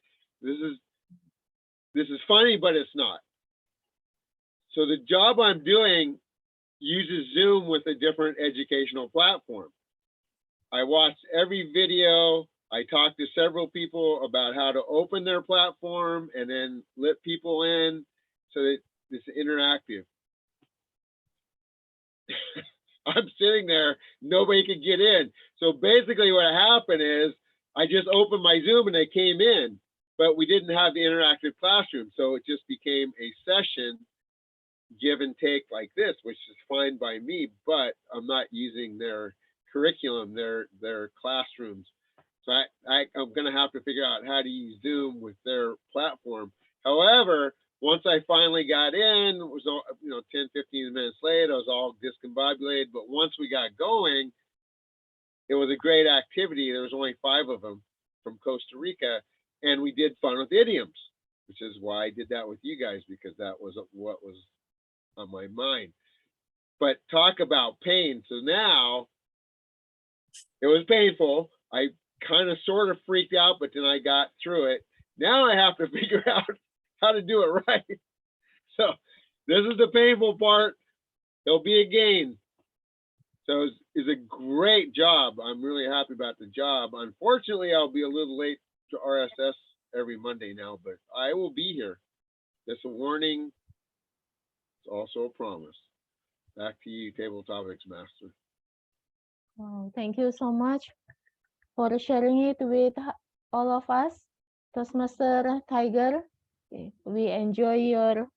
This is funny, but it's not. So the job I'm doing uses Zoom with a different educational platform. I watched every video. I talked to several people about how to open their platform and then let people in so that it's interactive. I'm sitting there, nobody could get in. So basically what happened is I just opened my Zoom and they came in, but we didn't have the interactive classroom. So it just became a session, give and take like this, which is fine by me, but I'm not using their curriculum, their classrooms. So I'm gonna have to figure out how to use Zoom with their platform. However, once I finally got in, it was 10, 15 minutes late, I was all discombobulated, but once we got going, it was a great activity. There was only 5 of them. from Costa Rica, and we did fun with idioms, which is why I did that with you guys, because that was what was on my mind. But talk about pain. So now it was painful. I kind of sort of freaked out, but then I got through it. Now I have to figure out how to do it right. So this is the painful part. There'll be a gain. So it's a great job. I'm really happy about the job. Unfortunately, I'll be a little late to RSS every Monday now, but I will be here. That's a warning. It's also a promise. Back to you, Table Topics Master. Oh, thank you so much for sharing it with all of us, Toastmaster Tiger. We enjoy your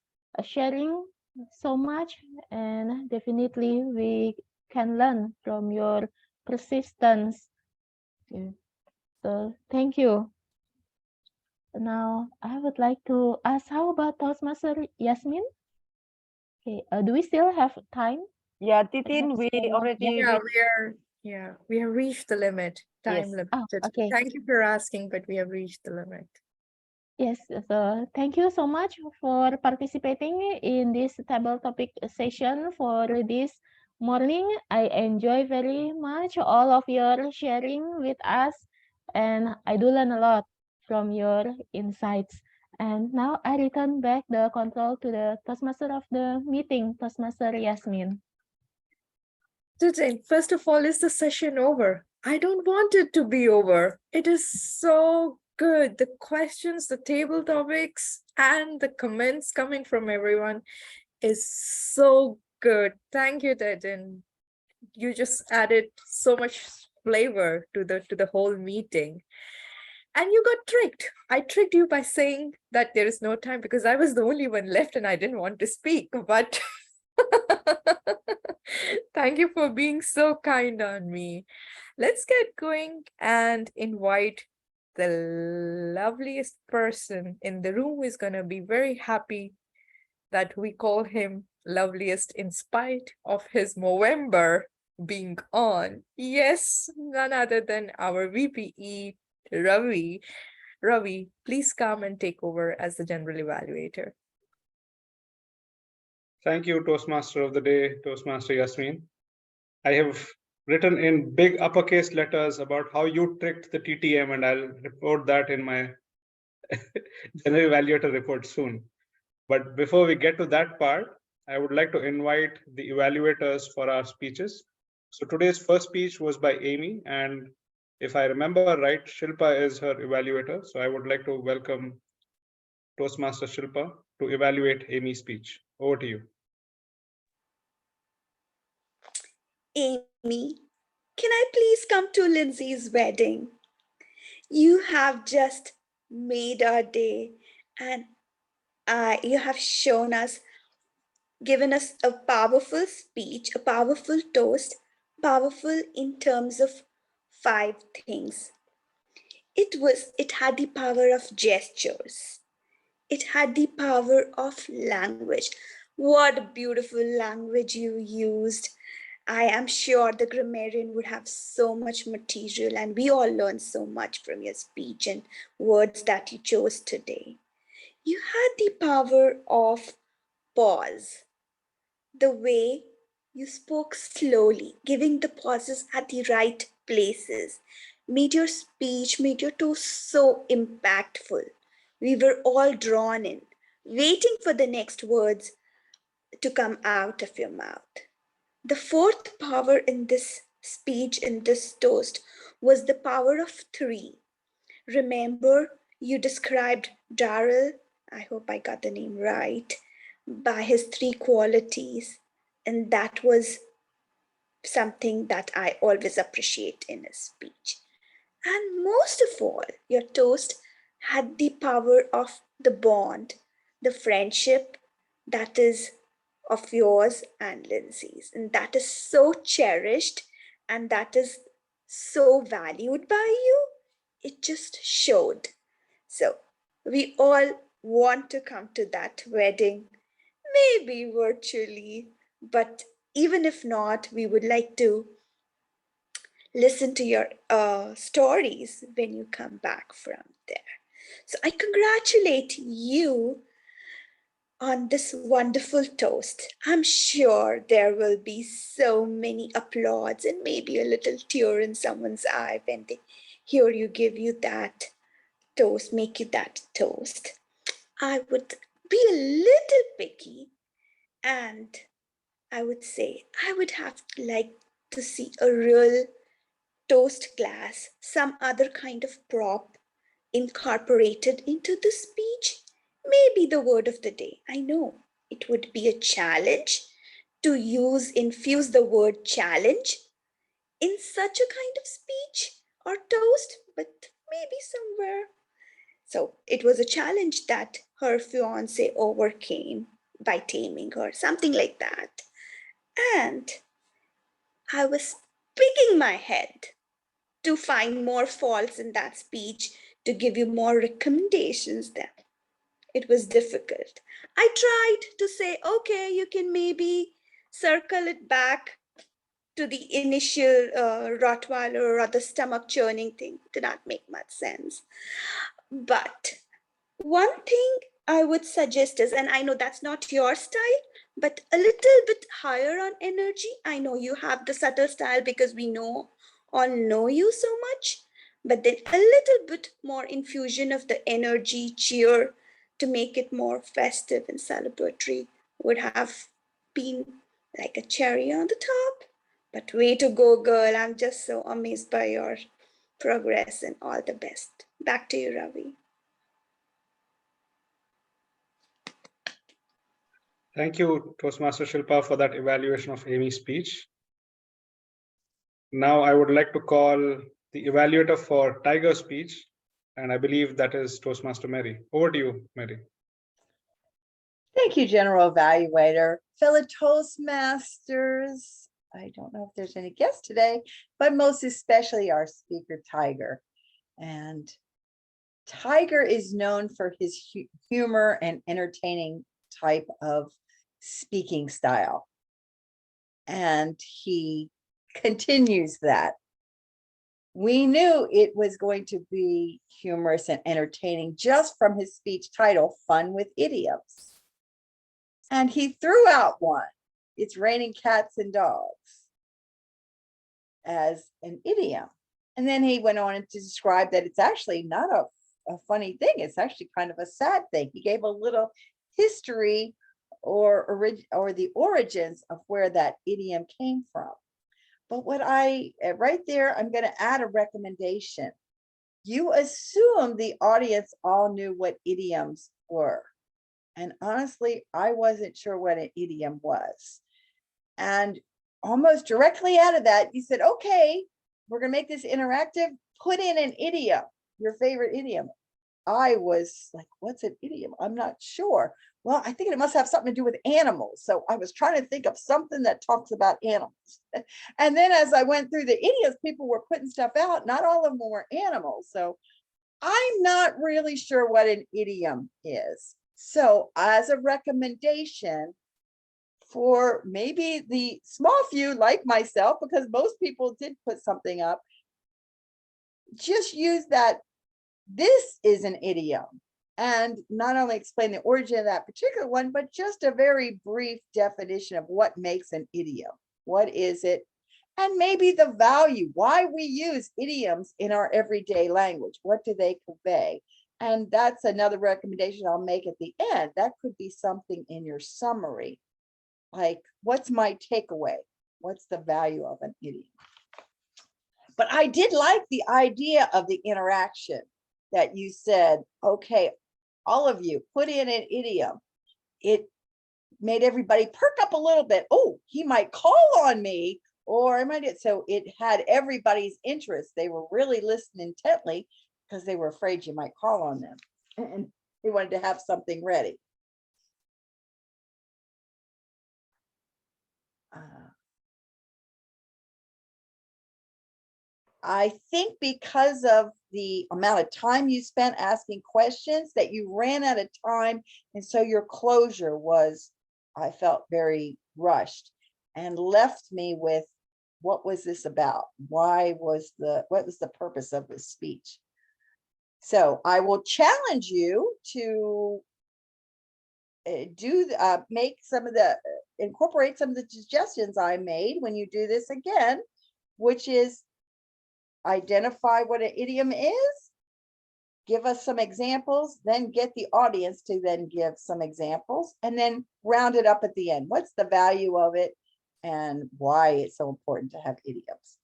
sharing so much, and definitely we can learn from your persistence. So thank you. Now I would like to ask, how about Toastmaster Yasmin? Okay, do we still have time? Yeah, Titin, we already We have reached the limit, time Yes. limit. Oh, okay. Thank you for asking, but we have reached the limit. Yes, so thank you so much for participating in this table topic session for this morning. I enjoy very much all of your sharing with us, and I do learn a lot from your insights. And now I return back the control to the Toastmaster of the meeting, Toastmaster Yasmin. Today, first of all, is the session over? I don't want it to be over. It is so good. The questions, the table topics, and the comments coming from everyone is so good. Thank you, Titin. You just added so much flavor to the whole meeting. And you got tricked. I tricked you by saying that there is no time because I was the only one left and I didn't want to speak. But thank you for being so kind on me. Let's get going and invite the loveliest person in the room who is going to be very happy that we call him loveliest in spite of his Movember being on. Yes, none other than our VPE, Ravi. Ravi, please come and take over as the general evaluator. Thank you, Toastmaster of the day, Toastmaster Yasmin. I have written in big uppercase letters about how you tricked the TTM, and I'll report that in my general evaluator report soon. But before we get to that part, I would like to invite the evaluators for our speeches. So today's first speech was by Amy, and if I remember right, Shilpa is her evaluator. So I would like to welcome Toastmaster Shilpa to evaluate Amy's speech. Over to you. Amy, can I please come to Lindsay's wedding? You have just made our day, and you have shown us, given us a powerful speech, a powerful toast, powerful in terms of 5 things. It had the power of gestures. It had the power of language. What beautiful language you used. I am sure the grammarian would have so much material, and we all learned so much from your speech and words that you chose today. You had the power of pause. The way you spoke slowly, giving the pauses at the right places, made your speech, made your toast so impactful. We were all drawn in, waiting for the next words to come out of your mouth. The fourth power in this speech, in this toast, was the power of 3. Remember, you described Darrell, I hope I got the name right, by his 3 qualities. And that was something that I always appreciate in a speech. And most of all, your toast had the power of the bond, the friendship that is of yours and Lindsay's. And that is so cherished and that is so valued by you. It just showed. So we all want to come to that wedding, maybe virtually, but even if not, we would like to listen to your stories when you come back from there. So I congratulate you on this wonderful toast. I'm sure there will be so many applauds and maybe a little tear in someone's eye when they hear you give you that toast, make you that toast. I would be a little picky, and I would say I would have liked to see a real toast glass, some other kind of prop incorporated into the speech. Maybe the word of the day. I know it would be a challenge to infuse the word challenge in such a kind of speech or toast, but maybe somewhere. So it was a challenge that her fiance overcame by taming her, something like that. And I was picking my head to find more faults in that speech, to give you more recommendations then. It was difficult. I tried to say, okay, you can maybe circle it back to the initial Rottweiler or other stomach churning thing. Did not make much sense. But one thing I would suggest is, and I know that's not your style, but a little bit higher on energy. I know you have the subtle style because we all know you so much, but then a little bit more infusion of the energy, cheer, to make it more festive and celebratory would have been like a cherry on the top. But way to go, girl. I'm just so amazed by your progress, and all the best. Back to you, Ravi. Thank you, Toastmaster Shilpa, for that evaluation of Amy's speech. Now I would like to call the evaluator for Tiger's speech, and I believe that is Toastmaster Mary. Over to you, Mary. Thank you, General Evaluator. Fellow Toastmasters, I don't know if there's any guests today, but most especially our speaker, Tiger. And Tiger is known for his humor and entertaining type of speaking style. And he continues that. We knew it was going to be humorous and entertaining just from his speech title, Fun with Idioms. And he threw out one, It's Raining Cats and Dogs, as an idiom. And then he went on to describe that it's actually not a funny thing. It's actually kind of a sad thing. He gave a little history or the origins of where that idiom came from. But right there, I'm going to add a recommendation. You assume the audience all knew what idioms were. And honestly, I wasn't sure what an idiom was. And almost directly out of that, you said, okay, we're going to make this interactive. Put in an idiom, your favorite idiom. I was like, what's an idiom? I'm not sure. Well, I think it must have something to do with animals. So I was trying to think of something that talks about animals. And then as I went through the idioms, people were putting stuff out. Not all of them were animals. So I'm not really sure what an idiom is. So as a recommendation for maybe the small few like myself, because most people did put something up, just use that this is an idiom, and not only explain the origin of that particular one, but just a very brief definition of what makes an idiom. What is it? And maybe the value, why we use idioms in our everyday language. What do they convey? And that's another recommendation I'll make at the end. That could be something in your summary, like, what's my takeaway? What's the value of an idiom? But I did like the idea of the interaction that you said, okay, all of you put in an idiom. It made everybody perk up a little bit. Oh, he might call on me, or I might. So it had everybody's interest. They were really listening intently because they were afraid you might call on them. And they wanted to have something ready. I think because of the amount of time you spent asking questions that you ran out of time. And so your closure was, I felt, very rushed and left me with what was this about? What was the purpose of this speech? So I will challenge you to incorporate some of the suggestions I made when you do this again, which is identify what an idiom is, give us some examples, then get the audience to then give some examples, and then round it up at the end. What's the value of it and why it's so important to have idioms?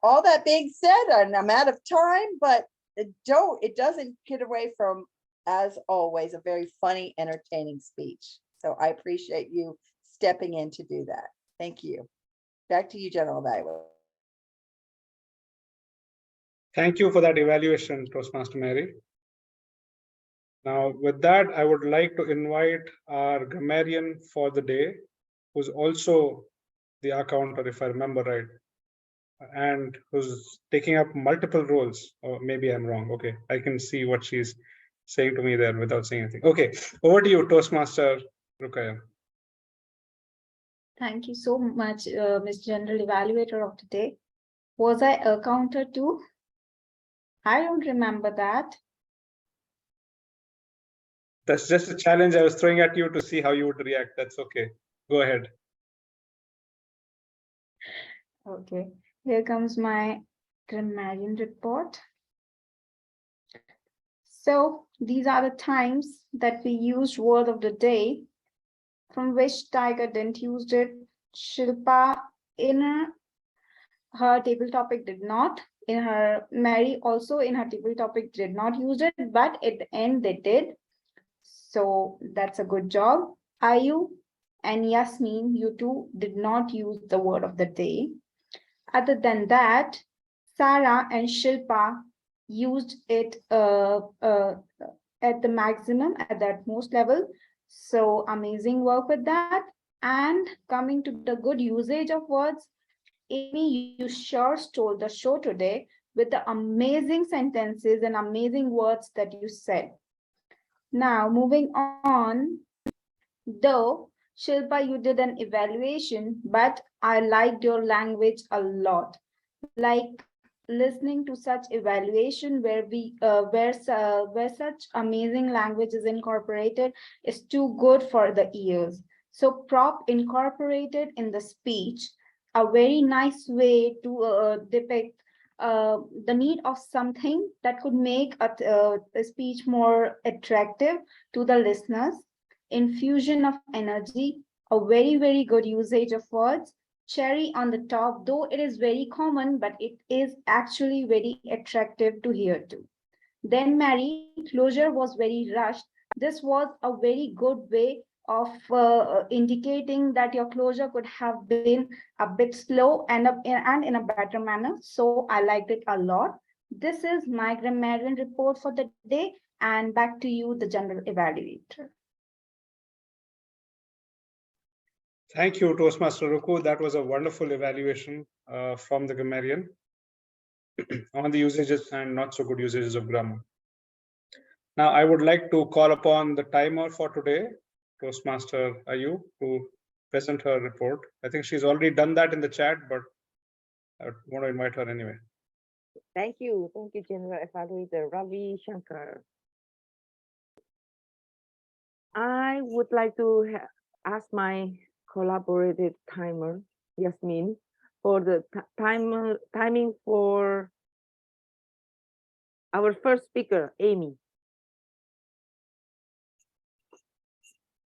All that being said, and I'm out of time, but it doesn't get away from, as always, a very funny, entertaining speech. So I appreciate you stepping in to do that. Thank you. Back to you, General Evaluator. Thank you for that evaluation, Toastmaster Mary. Now, with that, I would like to invite our grammarian for the day, who's also the accountant, if I remember right, and who's taking up multiple roles. Or maybe I'm wrong. Okay, I can see what she's saying to me there without saying anything. Okay, over to you, Toastmaster Rukaya. Thank you so much, Ms. General Evaluator of the day. Was I a counter too? I don't remember that. That's just a challenge I was throwing at you to see how you would react. That's okay. Go ahead. Okay, here comes my grammarian report. So these are the times that we used word of the day, from which Tiger didn't use it. Shilpa in her table topic did not. In her Mary also in her table topic did not use it, but at the end they did. So that's a good job. Ayu and Yasmin, you two did not use the word of the day. Other than that, Sarah and Shilpa used it at the maximum, at the utmost level. So amazing work with that. And coming to the good usage of words, Amy, you sure stole the show today with the amazing sentences and amazing words that you said. Now, moving on, though, Shilpa, you did an evaluation, but I liked your language a lot. Like listening to such evaluation where such amazing language is incorporated is too good for the ears. So prop incorporated in the speech, a very nice way to depict the need of something that could make a speech more attractive to the listeners. Infusion of energy, a very, very good usage of words. Cherry on the top, though it is very common, but it is actually very attractive to hear too. Then Mary, closure was very rushed. This was a very good way of indicating that your closure could have been a bit slow and in a better manner. So I liked it a lot. This is my grammarian report for the day, and back to you, the general evaluator. Thank you, Toastmaster Ruku. That was a wonderful evaluation from the grammarian on the usages and not so good usages of grammar. Now, I would like to call upon the timer for today, Toastmaster Ayu, to present her report. I think she's already done that in the chat, but I want to invite her anyway. Thank you, General Evaluator Ravi Shankar. I would like to ask my collaborated timer, Yasmin, for the timing for our first speaker, Amy.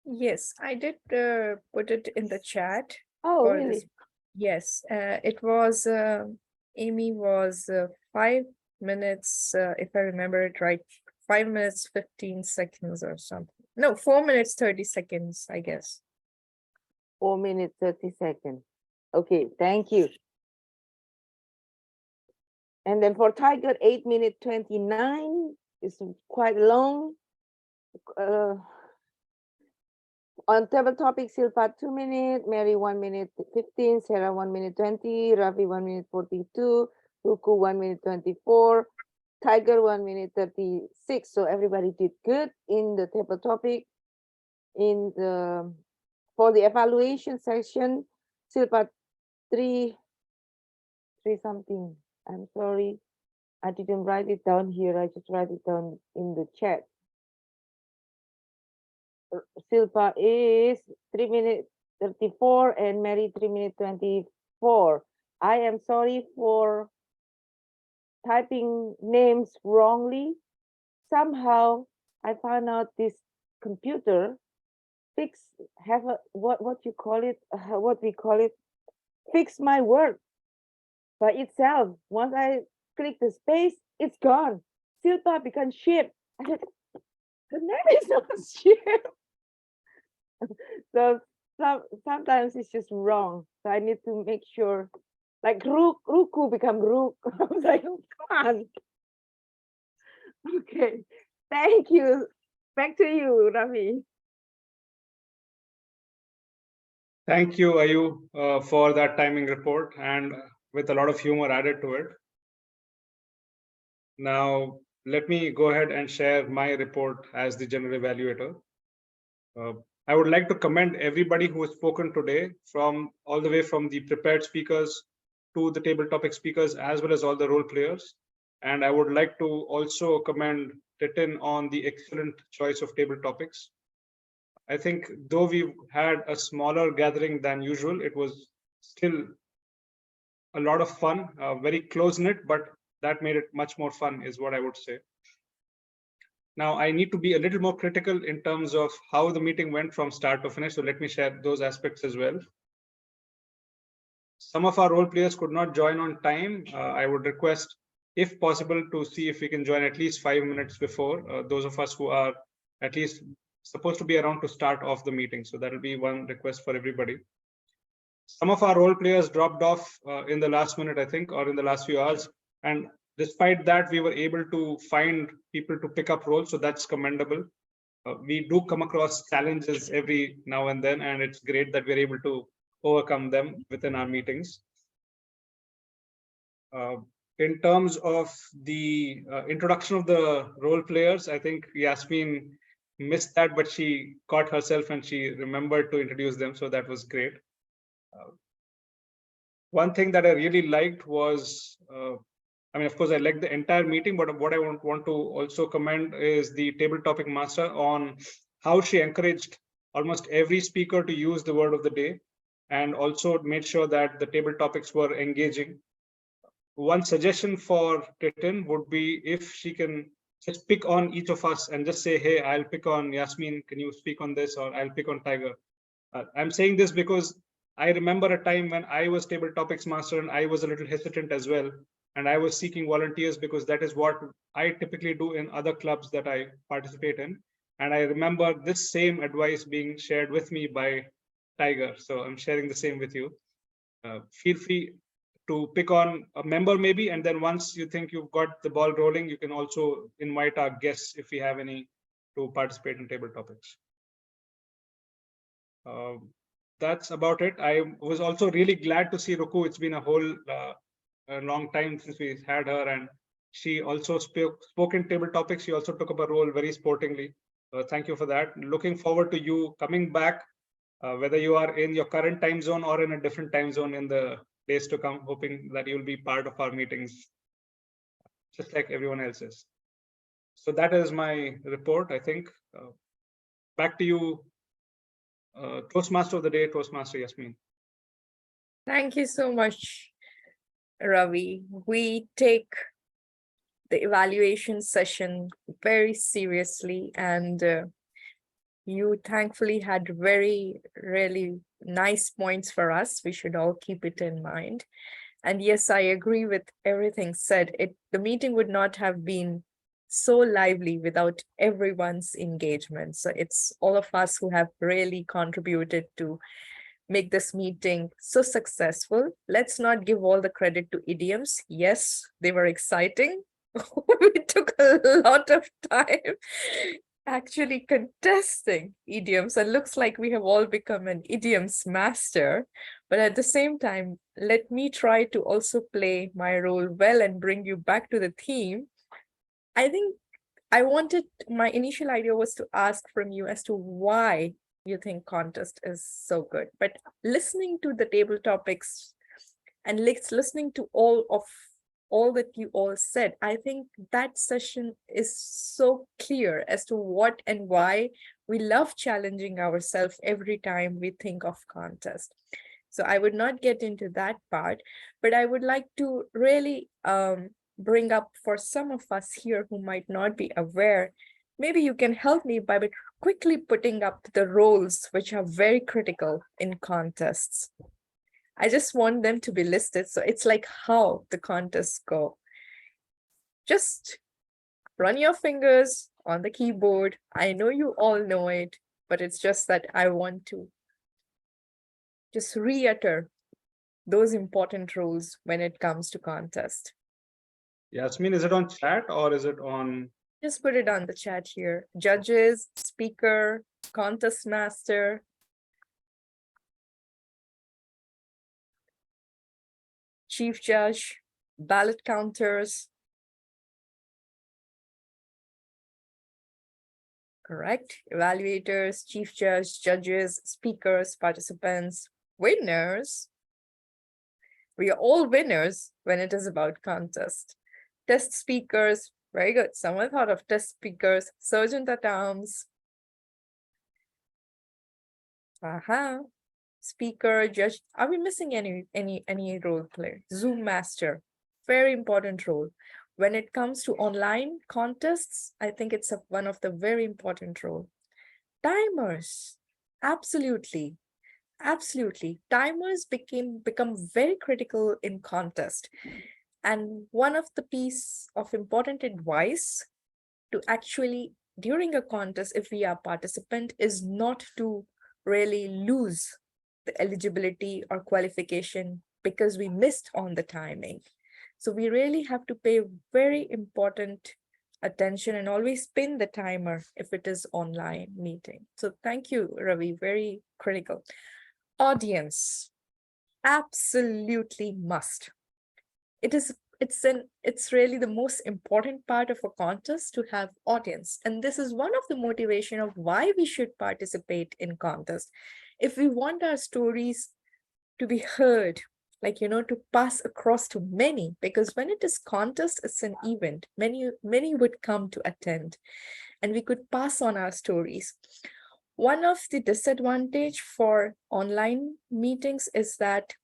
Yes, I did put it in the chat. Oh, for really? this. Yes, it was, Amy was 5 minutes, if I remember it right, 5 minutes, 15 seconds or something. No, 4 minutes, 30 seconds, I guess. 4 minutes, 30 seconds. Okay, thank you. And then for Tiger, 8 minutes, 29 is quite long. On table topic, Silpa 2 minutes, Mary 1 minute 15, Sarah 1 minute 20, Ravi 1 minute 42, Ruku 1 minute 24, Tiger 1 minute 36. So everybody did good in the table topic. For the evaluation section, Silpa 3 say something. I'm sorry. I didn't write it down here. I just write it down in the chat. Silpa is 3 minutes 34 and Mary 3 minutes 24. I am sorry for typing names wrongly. Somehow I found out this computer have a what you call it, what we call it, fix my word by itself. Once I click the space, it's gone. Silpa becomes ship. I said, the name is not ship. So sometimes it's just wrong. So I need to make sure, like Ruku become Rook. I was like, oh, come on. Okay, thank you. Back to you, Ravi. Thank you, Ayu, for that timing report and with a lot of humor added to it. Now, let me go ahead and share my report as the general evaluator. I would like to commend everybody who has spoken today, from all the way from the prepared speakers to the table topic speakers, as well as all the role players. And I would like to also commend Titin on the excellent choice of table topics. I think though we had a smaller gathering than usual, it was still a lot of fun, very close-knit, but that made it much more fun is what I would say. Now, I need to be a little more critical in terms of how the meeting went from start to finish. So let me share those aspects as well. Some of our role players could not join on time. I would request, if possible, to see if we can join at least 5 minutes before, those of us who are at least supposed to be around to start off the meeting. So that will be one request for everybody. Some of our role players dropped off in the last minute, I think, or in the last few hours. And despite that, we were able to find people to pick up roles. So that's commendable. We do come across challenges every now and then, and it's great that we're able to overcome them within our meetings. In terms of the introduction of the role players, I think Yasmin missed that, but she caught herself and she remembered to introduce them. So that was great. One thing that I really liked was, I mean, of course, I liked the entire meeting, but what I want to also commend is the table topic master on how she encouraged almost every speaker to use the word of the day, and also made sure that the table topics were engaging. One suggestion for Titin would be if she can just pick on each of us and just say, hey, I'll pick on Yasmin, can you speak on this? Or I'll pick on Tiger. I'm saying this because I remember a time when I was table topics master and I was a little hesitant as well. And I was seeking volunteers because that is what I typically do in other clubs that I participate in. And I remember this same advice being shared with me by Tiger. So I'm sharing the same with you. Feel free to pick on a member maybe, and then once you think you've got the ball rolling, you can also invite our guests, if we have any, to participate in table topics. That's about it. I was also really glad to see Ruku. It's been a whole a long time since we had her, and she also spoke in table topics. She also took up a role very sportingly. Thank you for that. Looking forward to you coming back, whether you are in your current time zone or in a different time zone in the days to come, hoping that you'll be part of our meetings, just like everyone else is. So that is my report, I think. Back to you, Toastmaster of the day, Toastmaster Yasmin. Thank you so much, Ravi. We take the evaluation session very seriously, and you thankfully had very, really nice points for us. We should all keep it in mind. And yes, I agree with everything said. The meeting would not have been so lively without everyone's engagement. So it's all of us who have really contributed to make this meeting so successful. Let's not give all the credit to idioms. Yes, they were exciting. We took a lot of time actually contesting idioms, and looks like we have all become an idioms master. But at the same time, let me try to also play my role well and bring you back to the theme. I think my initial idea was to ask from you as to why you think contest is so good. But listening to the table topics and listening to all that you all said, I think that session is so clear as to what and why we love challenging ourselves every time we think of contest. So I would not get into that part, but I would like to really bring up for some of us here who might not be aware, maybe you can help me by quickly putting up the roles which are very critical in contests. I just want them to be listed. So it's like how the contests go. Just run your fingers on the keyboard. I know you all know it, but it's just that I want to just reiterate those important roles when it comes to contest. Yasmin, is it on chat or is it on? Just put it on the chat here. Judges, speaker, contest master. Chief judge, ballot counters. Correct. Evaluators, chief judge, judges, speakers, participants, winners. We are all winners when it is about contest. Test speakers, very good. Someone thought of test speakers, sergeant at arms. Aha. Speaker, judge. Are we missing any role player? Zoom master, very important role. When it comes to online contests, I think it's one of the very important role. Timers, absolutely, absolutely. Timers become very critical in contest. And one of the piece of important advice to actually, during a contest, if we are participant, is not to really lose the eligibility or qualification because we missed on the timing. So we really have to pay very important attention and always pin the timer if it is online meeting. So thank you, Ravi, very critical. Audience, absolutely must. It's really the most important part of a contest to have audience. And this is one of the motivation of why we should participate in contest. If we want our stories to be heard, like, to pass across to many, because when it is contest, it's an event, many would come to attend and we could pass on our stories. One of the disadvantage for online meetings is that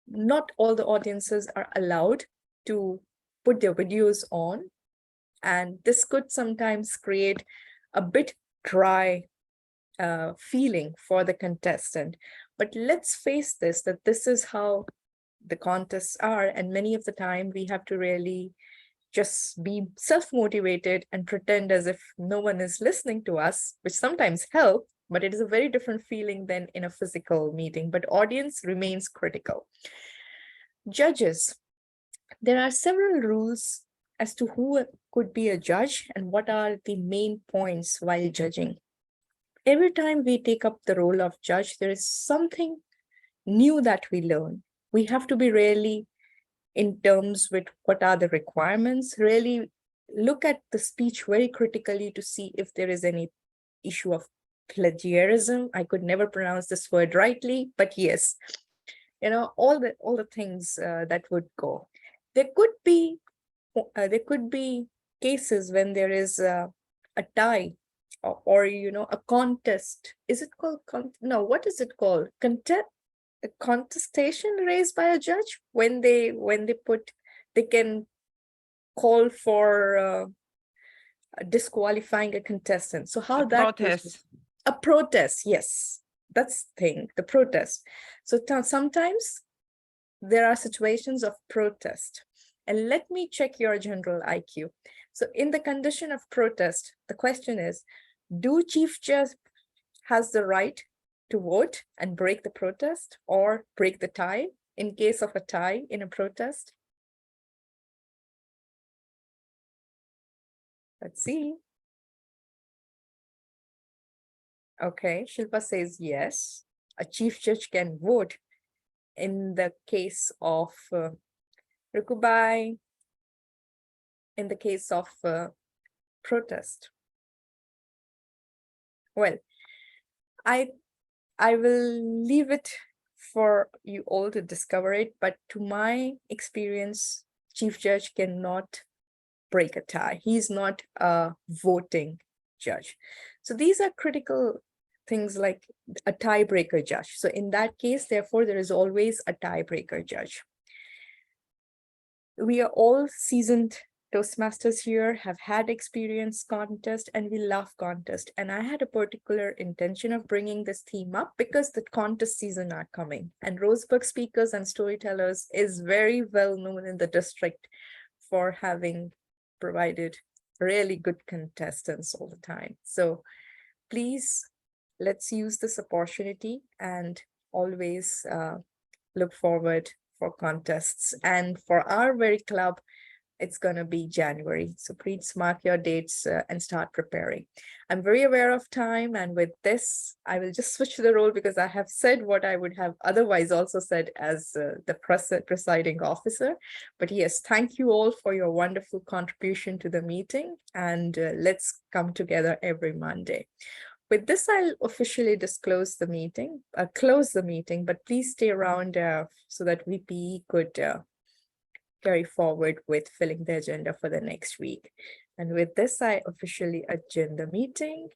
not all the audiences are allowed to put their videos on, and this could sometimes create a bit dry feeling for the contestant. But let's face this, that this is how the contests are, and many of the time we have to really just be self-motivated and pretend as if no one is listening to us, which sometimes help, but it is a very different feeling than in a physical meeting. But audience remains critical. Judges, there are several rules as to who could be a judge and what are the main points while judging. Every time we take up the role of judge, there is something new that we learn. We have to be really in terms with what are the requirements, really look at the speech very critically to see if there is any issue of plagiarism. I could never pronounce this word rightly, but yes, all the things that would go. There could be cases when there is a tie or a contest. Is it called no? What is it called? A contestation raised by a judge when they can call for disqualifying a contestant. So how that Protest. a protest, yes, that's the thing, the protest. So sometimes there are situations of protest, and let me check your general IQ. So in the condition of protest, the question is, do chief judge has the right to vote and break the protest or break the tie in case of a tie in a protest? Let's see. Okay, Shilpa says yes. A chief judge can vote in the case of Rukubai, in the case of protest. Well, I will leave it for you all to discover it, but to my experience, Chief Judge cannot break a tie. He's not a voting judge. So these are critical things like a tiebreaker judge. So in that case, therefore, there is always a tiebreaker judge. We are all seasoned Toastmasters here, have had experience contest, and we love contest. And I had a particular intention of bringing this theme up because the contest season are coming. And Roseburg Speakers and Storytellers is very well known in the district for having provided really good contestants all the time. So please, let's use this opportunity and always look forward for contests. And for our very club, it's going to be January. So please mark your dates and start preparing. I'm very aware of time. And with this, I will just switch the role because I have said what I would have otherwise also said as the presiding officer. But yes, thank you all for your wonderful contribution to the meeting. And let's come together every Monday. With this, I'll officially close the meeting, but please stay around so that VPE could carry forward with filling the agenda for the next week. And with this, I officially adjourn the meeting.